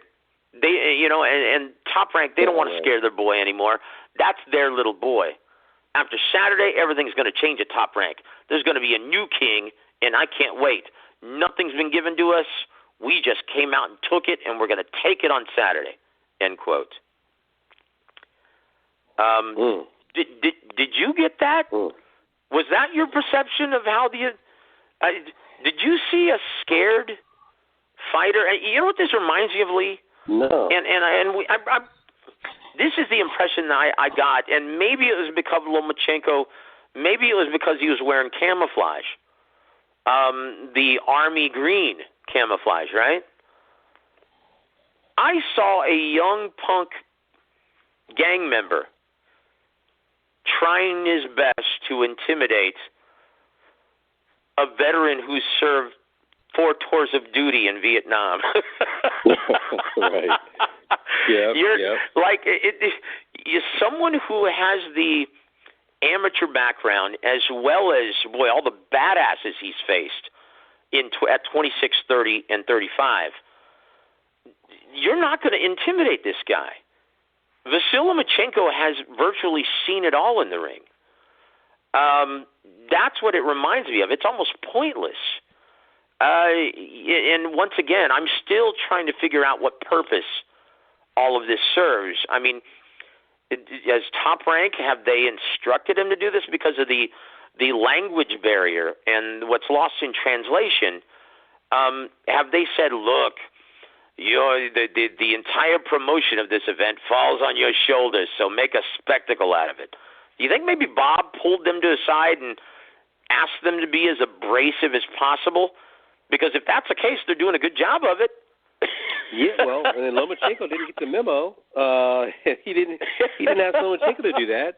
They, and Top Rank, they don't want to scare their boy anymore. That's their little boy. After Saturday, everything's going to change at Top Rank. There's going to be a new king, and I can't wait. Nothing's been given to us. We just came out and took it, and we're going to take it on Saturday." End quote. Did you get that? Was that your perception of how did you see a scared fighter? You know what this reminds me of, Lee? No. This is the impression that I got, and maybe it was because of Lomachenko, maybe it was because he was wearing camouflage, the army green camouflage, right? I saw a young punk gang member trying his best to intimidate a veteran who served 4 tours of duty in Vietnam. Right. Yeah. Like you're someone who has the amateur background as well as all the badasses he's faced at 26, 30, and 35. You're not going to intimidate this guy. Vasyl Lomachenko has virtually seen it all in the ring. That's what it reminds me of. It's almost pointless. And once again, I'm still trying to figure out what purpose all of this serves. I mean, as Top Rank, have they instructed him to do this because of the language barrier and what's lost in translation? Have they said, look, the entire promotion of this event falls on your shoulders, so make a spectacle out of it? Do you think maybe Bob pulled them to the side and asked them to be as abrasive as possible? Because if that's the case, they're doing a good job of it. Yeah, well, and then Lomachenko didn't get the memo. He didn't ask Lomachenko to do that.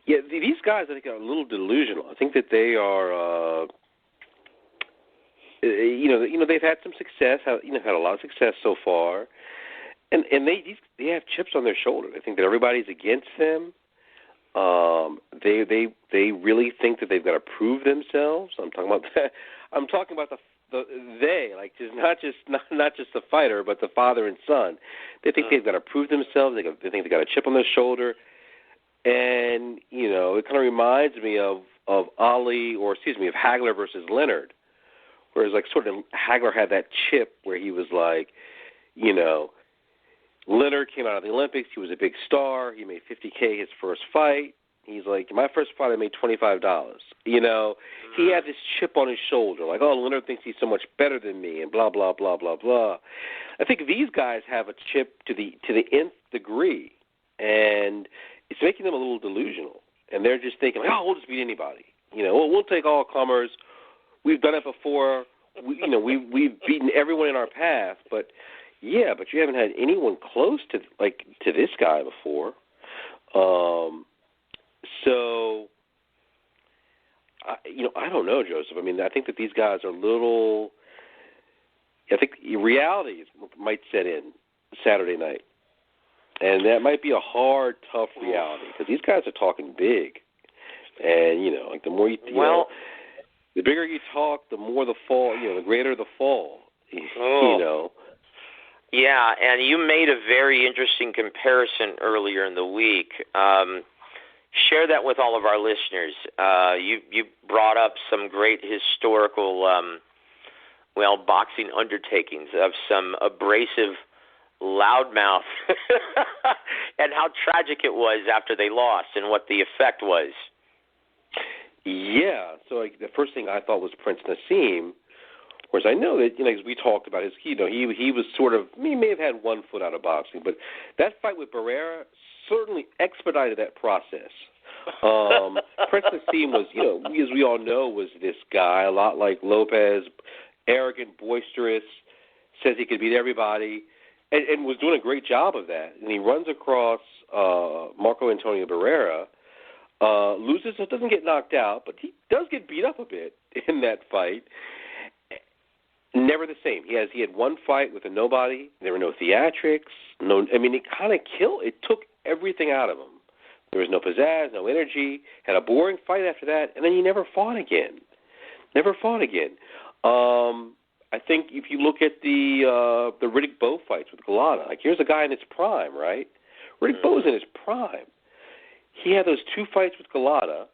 Yeah, these guys, I think, are a little delusional. I think that they are, they've had some success. Had a lot of success so far, and they have chips on their shoulder. They think that everybody's against them. They really think that they've got to prove themselves. I'm talking about that. I'm talking about not just the fighter, but the father and son. They think they've got to prove themselves. They think they got a chip on their shoulder, and it kind of reminds me of Hagler versus Leonard, whereas like sort of Hagler had that chip where he was like, Leonard came out of the Olympics. He was a big star. He made $50K his first fight. He's like, my first fight I made $25. He had this chip on his shoulder, like, oh, Leonard thinks he's so much better than me, and blah blah blah blah blah. I think these guys have a chip to the nth degree, and it's making them a little delusional. And they're just thinking, we'll just beat anybody. We'll take all comers. We've done it before. We've beaten everyone in our path, but. Yeah, but you haven't had anyone close to this guy before. So, I don't know, Joseph. I mean, I think that these guys are I think reality might set in Saturday night. And that might be a hard, tough reality because these guys are talking big. And, the more the bigger you talk, the more the fall, the greater the fall, Yeah, and you made a very interesting comparison earlier in the week. Share that with all of our listeners. You brought up some great historical, boxing undertakings of some abrasive loudmouth and how tragic it was after they lost and what the effect was. Yeah, so the first thing I thought was Prince Nassim, whereas I know that, as we talked about his, he was sort of, he may have had one foot out of boxing, but that fight with Barrera certainly expedited that process. Prince Nassim was, as we all know, was this guy, a lot like Lopez, arrogant, boisterous, says he could beat everybody, and was doing a great job of that. And he runs across Marco Antonio Barrera, loses, so doesn't get knocked out, but he does get beat up a bit in that fight. Never the same. He had one fight with a nobody. There were no theatrics. It kind of killed. It took everything out of him. There was no pizzazz, no energy. Had a boring fight after that, and then he never fought again. I think if you look at the Riddick Bowe fights with Galata, here's a guy in his prime, right? Riddick Bowe's in his prime. He had those two fights with Galata,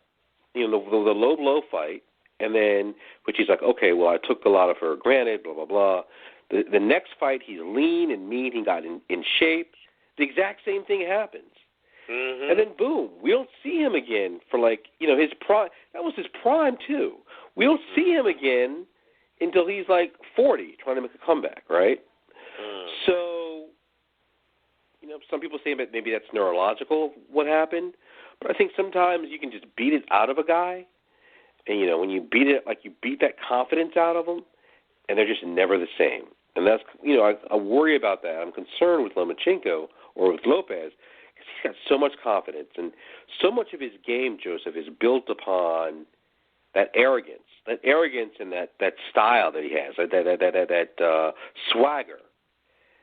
the low blow fight, and then, which he's like, okay, well, I took Galata for granted, blah, blah, blah. The next fight, he's lean and mean. He got in shape. The exact same thing happens. Mm-hmm. And then, boom, we don't see him again for, his prime. That was his prime, too. We don't see him again until he's, 40, trying to make a comeback, right? So, some people say that maybe that's neurological, what happened. But I think sometimes you can just beat it out of a guy. And, when you beat it, you beat that confidence out of them, and they're just never the same. And that's, I worry about that. I'm concerned with Lomachenko or with Lopez because he's got so much confidence. And so much of his game, Joseph, is built upon that arrogance and that style that he has, that swagger.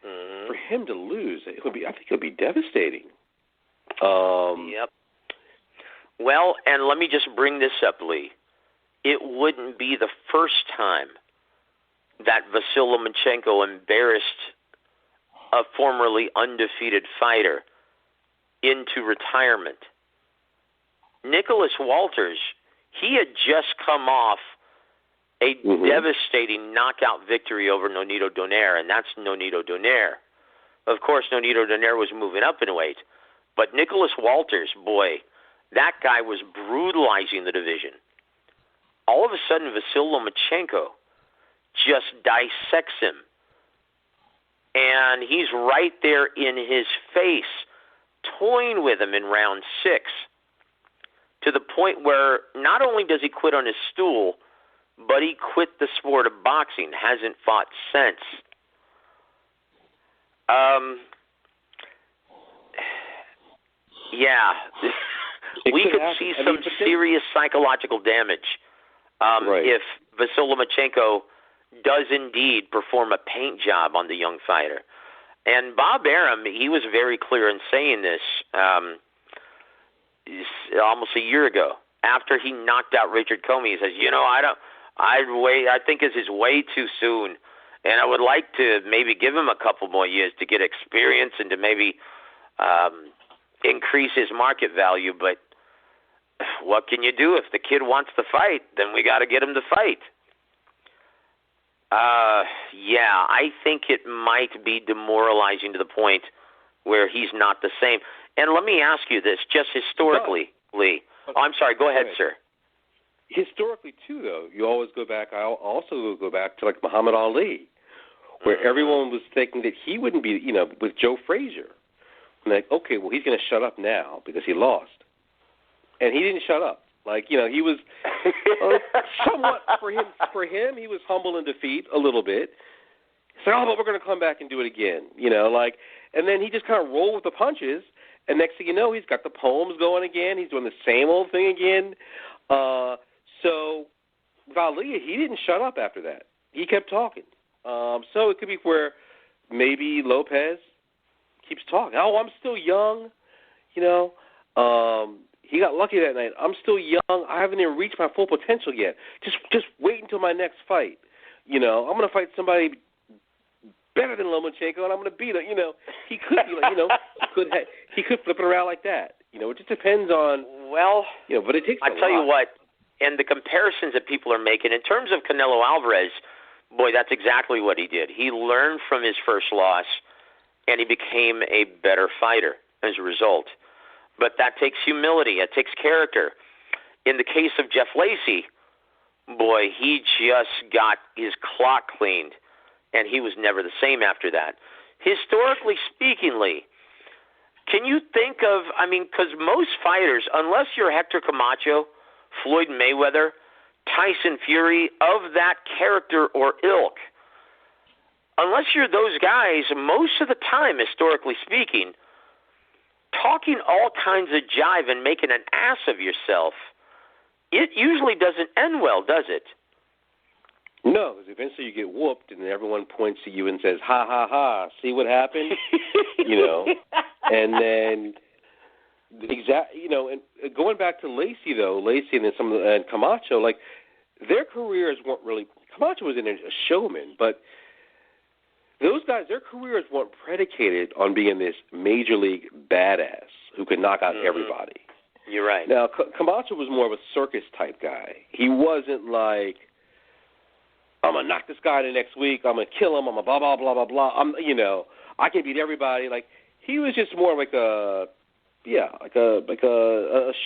Mm-hmm. For him to lose, I think it would be devastating. Yep. Well, and let me just bring this up, Lee. It wouldn't be the first time that Vasyl Lomachenko embarrassed a formerly undefeated fighter into retirement. Nicholas Walters, he had just come off a devastating knockout victory over Nonito Donaire, and that's Nonito Donaire. Of course, Nonito Donaire was moving up in weight, but Nicholas Walters, boy, that guy was brutalizing the division. All of a sudden, Vasyl Lomachenko just dissects him. And he's right there in his face, toying with him in round 6, to the point where not only does he quit on his stool, but he quit the sport of boxing, hasn't fought since. We could see some serious psychological damage if Vasyl Lomachenko does indeed perform a paint job on the young fighter. And Bob Arum, he was very clear in saying this almost a year ago after he knocked out Richard Comey. He says, I think this is way too soon, and I would like to maybe give him a couple more years to get experience and to maybe increase his market value, but what can you do? If the kid wants to fight, then we got to get him to fight. I think it might be demoralizing to the point where he's not the same. And let me ask you this, just historically, Lee. Oh, I'm sorry, go ahead, sir. Historically, too, though, you always go back, I also go back to Muhammad Ali, where everyone was thinking that he wouldn't be, with Joe Frazier. And okay, well, he's going to shut up now because he lost. And he didn't shut up. He was somewhat, for him, he was humble in defeat a little bit. He said, but we're going to come back and do it again, and then he just kind of rolled with the punches, and next thing you know, he's got the poems going again. He's doing the same old thing again. So with Ali, he didn't shut up after that. He kept talking. So it could be where maybe Lopez keeps talking. Oh, I'm still young, He got lucky that night. I'm still young. I haven't even reached my full potential yet. Just wait until my next fight. I'm going to fight somebody better than Lomachenko, and I'm going to beat him. He could be like, he could flip it around like that. It just depends on. Well, but it takes. I tell you what, and the comparisons that people are making in terms of Canelo Alvarez, boy, that's exactly what he did. He learned from his first loss, and he became a better fighter as a result. But that takes humility. It takes character. In the case of Jeff Lacey, boy, he just got his clock cleaned, and he was never the same after that. Historically speakingly, can you think of, because most fighters, unless you're Hector Camacho, Floyd Mayweather, Tyson Fury, of that character or ilk, unless you're those guys, most of the time, historically speaking, talking all kinds of jive and making an ass of yourself, it usually doesn't end well, does it? No, because eventually you get whooped, and everyone points to you and says, "Ha ha ha! See what happened?" And then and going back to Lacey and then and Camacho, like their careers weren't really. Camacho was a showman, but those guys, their careers weren't predicated on being this major league badass who could knock out everybody. You're right. Now, Camacho was more of a circus type guy. He wasn't like, I'm gonna knock this guy the next week. I'm gonna kill him. I'm gonna blah blah blah blah blah. I can beat everybody. Like he was just more like a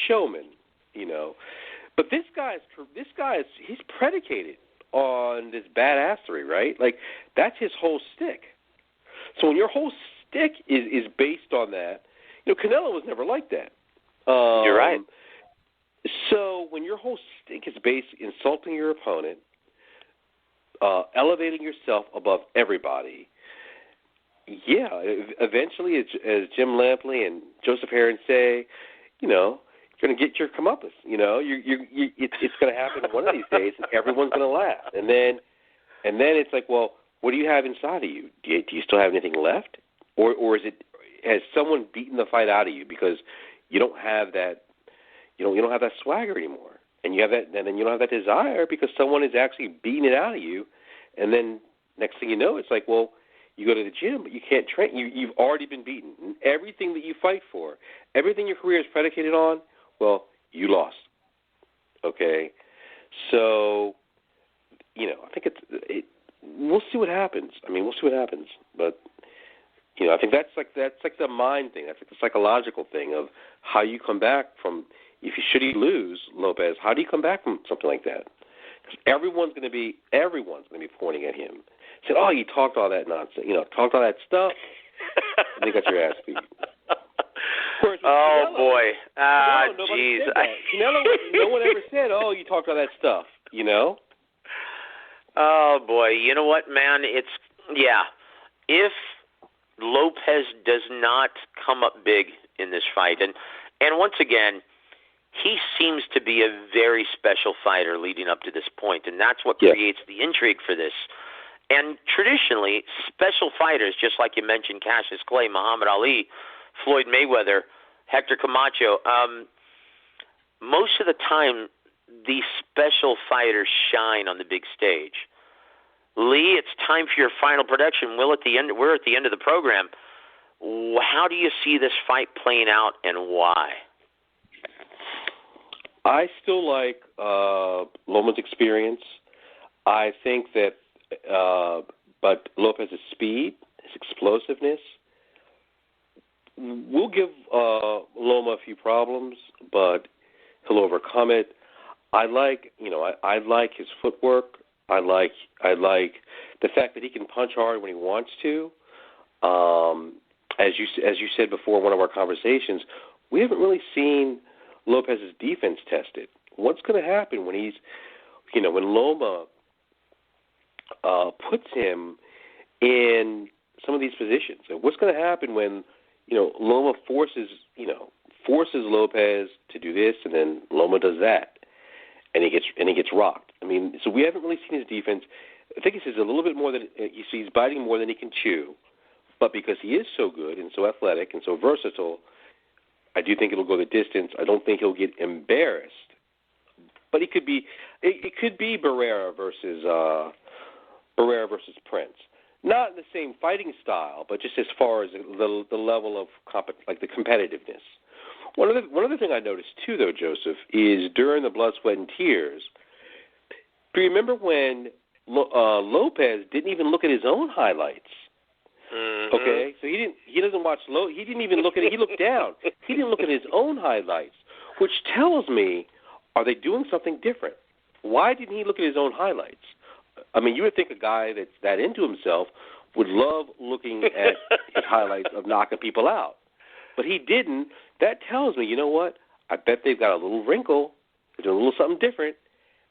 showman. But this guy's he's predicated on this badassery, right? Like that's his whole stick. So when your whole stick is based on that, Canelo was never like that. You're right. So when your whole stick is based insulting your opponent, elevating yourself above everybody, eventually, as Jim Lampley and Joseph Heron say, you're going to get your comeuppance. It's going to happen one of these days, and everyone's going to laugh. And then it's like, well, what do you have inside of you? Do you still have anything left, or has someone beaten the fight out of you because you don't have that, you don't have that swagger anymore, and you have that, and then you don't have that desire because someone is actually beating it out of you, and then next thing you know, it's like, well, you go to the gym, but you can't train. You've already been beaten. And everything that you fight for, everything your career is predicated on, well, you lost. Okay, so I think we'll see what happens. We'll see what happens, but. I think that's like the mind thing. That's like the psychological thing of how you come back from should he lose, Lopez, how do you come back from something like that? Because everyone's going to be pointing at him, saying, "Oh, you talked all that nonsense, talked all that stuff." And they got your ass beat. Oh Canelo, boy, jeez. Canelo, no one ever said, "Oh, you talked all that stuff," Oh boy, you know what, man? If Lopez does not come up big in this fight, and once again, he seems to be a very special fighter leading up to this point, and that's what creates the intrigue for this. And traditionally, special fighters, just like you mentioned, Cassius Clay, Muhammad Ali, Floyd Mayweather, Hector Camacho, most of the time, these special fighters shine on the big stage. Lee, it's time for your final prediction. We're at the end of the program. How do you see this fight playing out, and why? I still like Loma's experience. I think that, but Lopez's speed, his explosiveness, will give Loma a few problems, but he'll overcome it. I like his footwork. I like the fact that he can punch hard when he wants to. As you said before, one of our conversations, we haven't really seen Lopez's defense tested. What's going to happen when when Loma puts him in some of these positions? What's going to happen when Loma forces Lopez to do this, and then Loma does that, and he gets rocked? So we haven't really seen his defense. I think he's a little bit more than he's biting more than he can chew, but because he is so good and so athletic and so versatile, I do think it'll go the distance. I don't think he'll get embarrassed, but it could be Barrera versus Prince. Not in the same fighting style, but just as far as the level of the competitiveness. One other thing I noticed too, though, Joseph, is during the blood, sweat, and tears. Do you remember when Lopez didn't even look at his own highlights? Mm-hmm. Okay, so he doesn't watch he didn't even look at it. He looked down. He didn't look at his own highlights, which tells me, are they doing something different? Why didn't he look at his own highlights? I mean, you would think a guy that's that into himself would love looking at his highlights of knocking people out, but he didn't. That tells me, you know what? I bet they've got a little wrinkle. They're doing a little something different.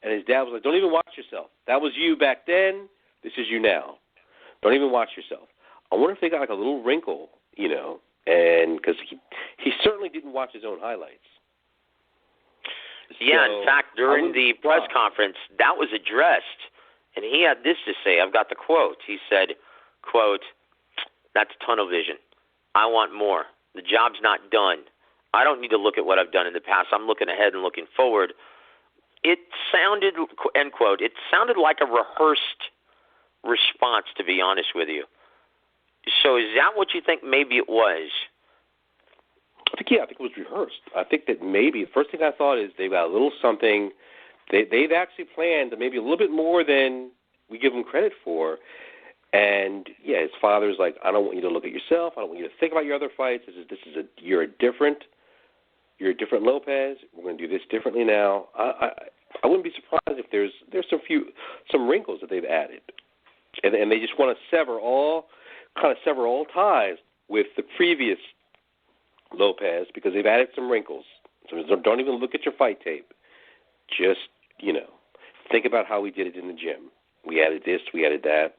And his dad was like, "Don't even watch yourself. That was you back then. This is you now. Don't even watch yourself." I wonder if they got like a little wrinkle, and because he certainly didn't watch his own highlights. Yeah, so, in fact, during the press conference, that was addressed, and he had this to say. I've got the quote. He said, quote, "That's tunnel vision. I want more. The job's not done. I don't need to look at what I've done in the past. I'm looking ahead and looking forward." It sounded, end quote, it sounded like a rehearsed response, to be honest with you. So is that what you think maybe it was? I think it was rehearsed. I think that maybe the first thing I thought is they've got a little something. They've actually planned maybe a little bit more than we give them credit for. And, yeah, his father's like, "I don't want you to look at yourself. I don't want you to think about your other fights. You're a different Lopez. We're going to do this differently now." I wouldn't be surprised if there's some wrinkles that they've added, and they just want to sever all ties with the previous Lopez because they've added some wrinkles. So don't even look at your fight tape. Just think about how we did it in the gym. We added this, we added that.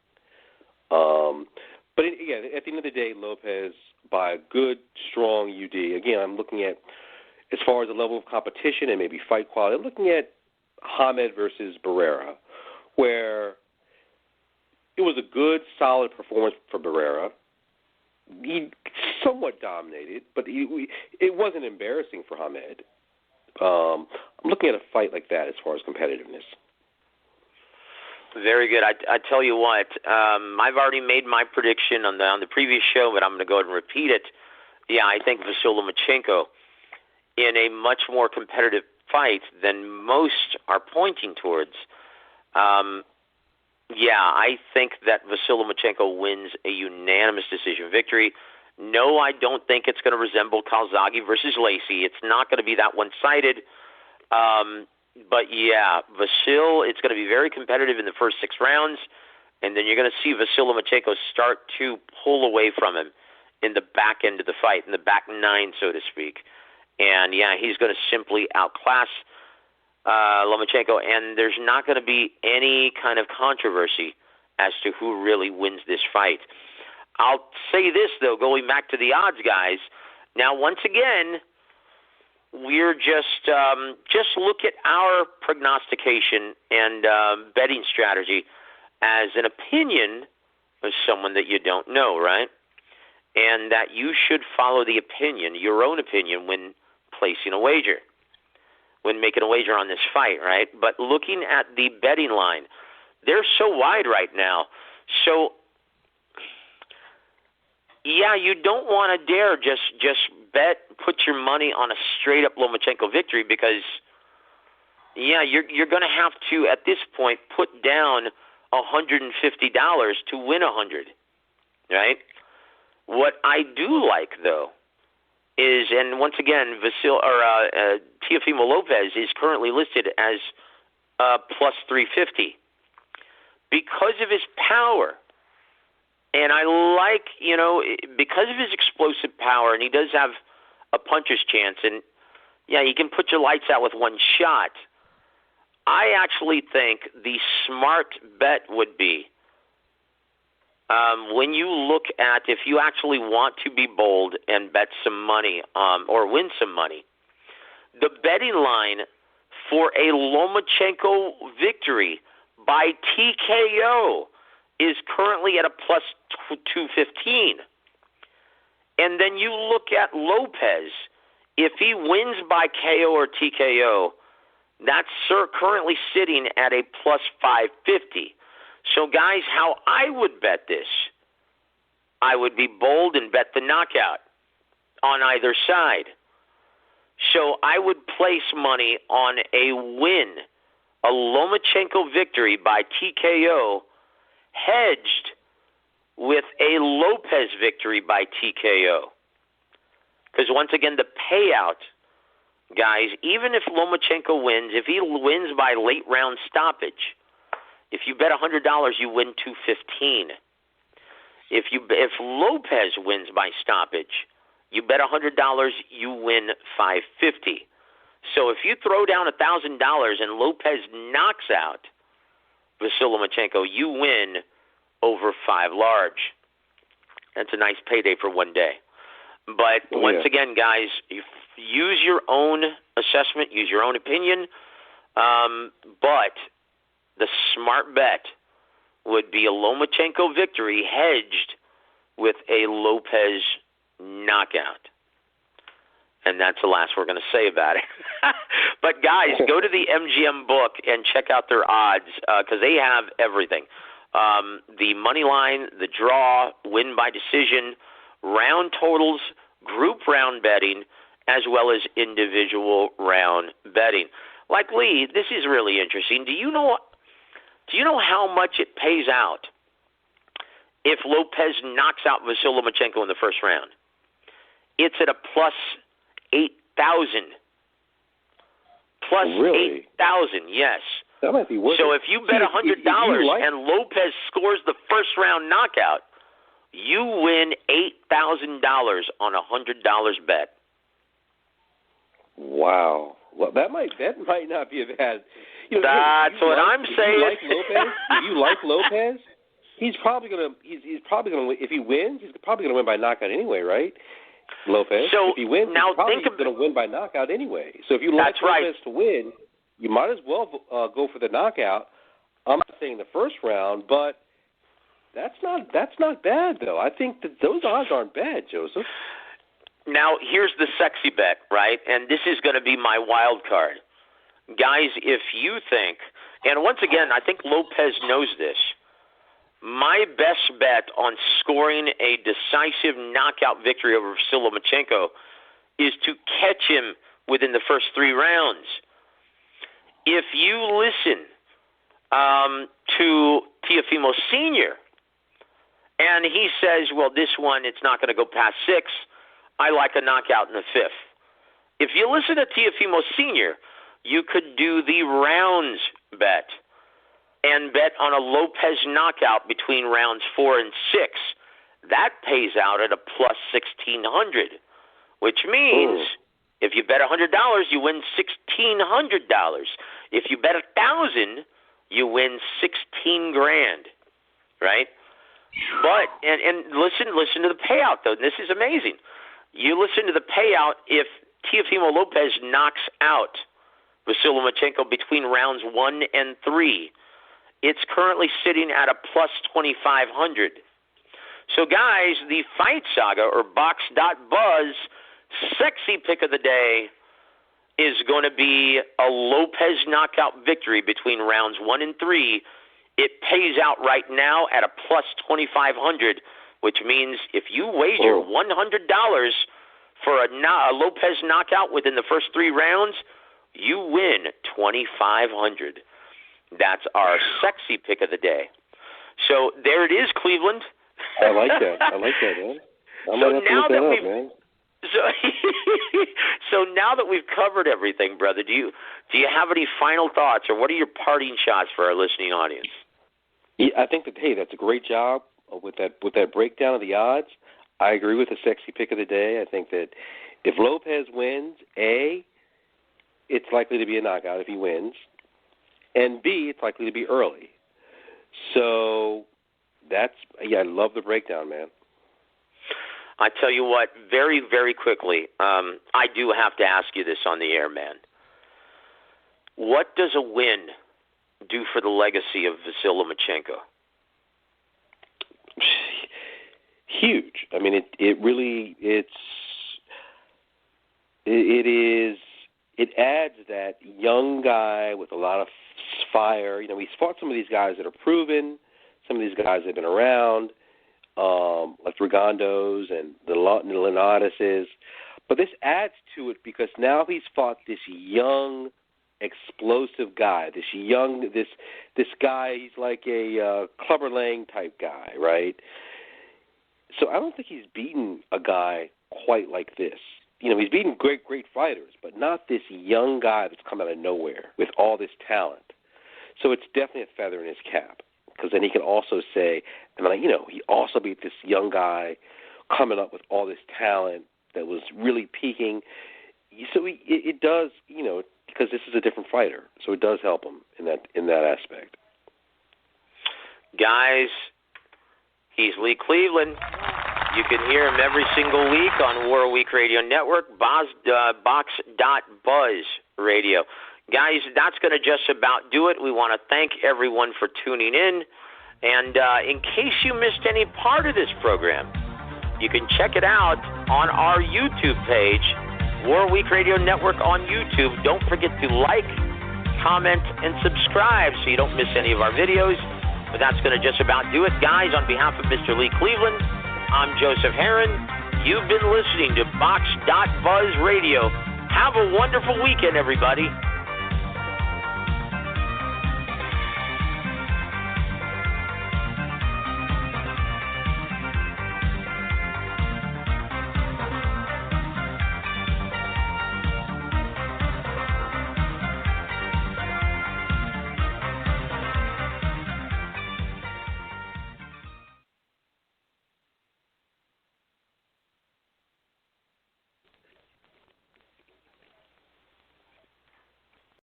But again, at the end of the day, Lopez by a good, strong UD. Again, I'm looking at, as far as the level of competition and maybe fight quality, I'm looking at Hamed versus Barrera, where it was a good, solid performance for Barrera. He somewhat dominated, but it wasn't embarrassing for Hamed. I'm looking at a fight like that as far as competitiveness. Very good. I tell you what, I've already made my prediction on the previous show, but I'm going to go ahead and repeat it. Yeah, I think Vasyl Lomachenko in a much more competitive fight than most are pointing towards. I think that Vasyl Lomachenko wins a unanimous decision victory. No, I don't think it's going to resemble Calzaghe versus Lacey. It's not going to be that one-sided. But, yeah, Vasyl, it's going to be very competitive in the first 6 rounds, and then you're going to see Vasyl Lomachenko start to pull away from him in the back end of the fight, in the back 9, so to speak. And, yeah, he's going to simply outclass Lomachenko, and there's not going to be any kind of controversy as to who really wins this fight. I'll say this, though, going back to the odds, guys. Now, once again, we're just look at our prognostication and betting strategy as an opinion of someone that you don't know, right? And that you should follow the opinion, your own opinion, when placing a wager, when making a wager on this fight, right? But looking at the betting line, they're so wide right now. So, yeah, you don't want to dare just put your money on a straight-up Lomachenko victory because, yeah, you're going to have to, at this point, put down $150 to win 100, right? What I do like, though, is, and once again, Teofimo Lopez is currently listed as plus 350 because of his power. And I like, because of his explosive power, and he does have a puncher's chance, and, yeah, he can put your lights out with one shot. I actually think the smart bet would be when you look at, if you actually want to be bold and bet some money or win some money, the betting line for a Lomachenko victory by TKO is currently at a plus 215. And then you look at Lopez. If he wins by KO or TKO, that's currently sitting at a plus 550. So, guys, how I would bet this, I would be bold and bet the knockout on either side. So I would place money on a win, a Lomachenko victory by TKO, hedged with a Lopez victory by TKO. Because once again, the payout, guys, even if Lomachenko wins, if he wins by late round stoppage, if you bet $100, you win $215. If Lopez wins by stoppage, you bet $100, you win $550. So if you throw down $1,000 and Lopez knocks out Vasyl Lomachenko, you win over 5 large. That's a nice payday for one day. But once again, guys, use your own assessment, use your own opinion. But the smart bet would be a Lomachenko victory hedged with a Lopez knockout. And that's the last we're going to say about it. But, guys, go to the MGM book and check out their odds because they have everything. The money line, the draw, win by decision, round totals, group round betting, as well as individual round betting. Like, Lee, this is really interesting. Do you know how much it pays out if Lopez knocks out Vasyl Lomachenko in the first round? It's at a plus 8,000. Plus really? 8,000, yes. That might be worth so it. If you bet $100 and Lopez scores the first round knockout, you win $8,000 on a $100 bet. Wow. Well, that might not be a bad. That's what I'm saying. If you like Lopez, he's probably gonna. If he wins, he's probably gonna win by knockout anyway, right? Lopez. So if he wins, now he's probably going to win by knockout anyway. So if you like Lopez to win, you might as well go for the knockout. I'm not saying the first round, but that's not bad though. I think that those odds aren't bad, Joseph. Now here's the sexy bet, right? And this is going to be my wild card, guys. If you think, and once again, I think Lopez knows this. My best bet on scoring a decisive knockout victory over Vasyl Lomachenko is to catch him within the first 3 rounds. If you listen to Teofimo Sr., and he says, well, this one, it's not going to go past 6, I like a knockout in the 5th. If you listen to Teofimo Sr., you could do the rounds bet and bet on a Lopez knockout between rounds 4 and 6. That pays out at a plus 1,600, which means if you bet $100, you win $1,600. If you bet $1,000, you win $16,000, right? But and listen to the payout though. This is amazing. You listen to the payout if Teofimo Lopez knocks out Vasyl Lomachenko between rounds 1 and 3. It's currently sitting at a plus 2,500. So, guys, the Fight Saga, or Box.Buzz, sexy pick of the day is going to be a Lopez knockout victory between rounds 1 and 3. It pays out right now at a plus 2,500, which means if you wager $100 for a Lopez knockout within the first 3 rounds, you win $2,500. That's our sexy pick of the day. So there it is, Cleveland. I like that, man. So now that we've covered everything, brother, do you have any final thoughts, or what are your parting shots for our listening audience? Yeah, I think that's a great job with that breakdown of the odds. I agree with the sexy pick of the day. I think that if Lopez wins, A, it's likely to be a knockout if he wins, and B, it's likely to be early. So I love the breakdown, man. I tell you what, very, very quickly, I do have to ask you this on the air, man. What does a win do for the legacy of Vasyl Lomachenko? Huge. I mean, it adds that young guy with a lot of fire. He's fought some of these guys that are proven. some of these guys have been around, like Rigondos and the Leonardeses. But this adds to it because now he's fought this young, explosive guy. This guy. He's like a Clubber Lang type guy, right? So I don't think he's beaten a guy quite like this. He's beaten great fighters, but not this young guy that's come out of nowhere with all this talent. So it's definitely a feather in his cap, because then he can also say, he also beat this young guy coming up with all this talent that was really peaking. So it does, because this is a different fighter, so it does help him in that aspect. Guys, he's Lee Cleveland. You can hear him every single week on War Week Radio Network, Box.Buzz Radio. Guys, that's going to just about do it. We want to thank everyone for tuning in. And in case you missed any part of this program, you can check it out on our YouTube page, War Week Radio Network on YouTube. Don't forget to like, comment, and subscribe so you don't miss any of our videos. But that's going to just about do it. Guys, on behalf of Mr. Lee Cleveland, I'm Joseph Herron. You've been listening to Box.Buzz Radio. Have a wonderful weekend, everybody.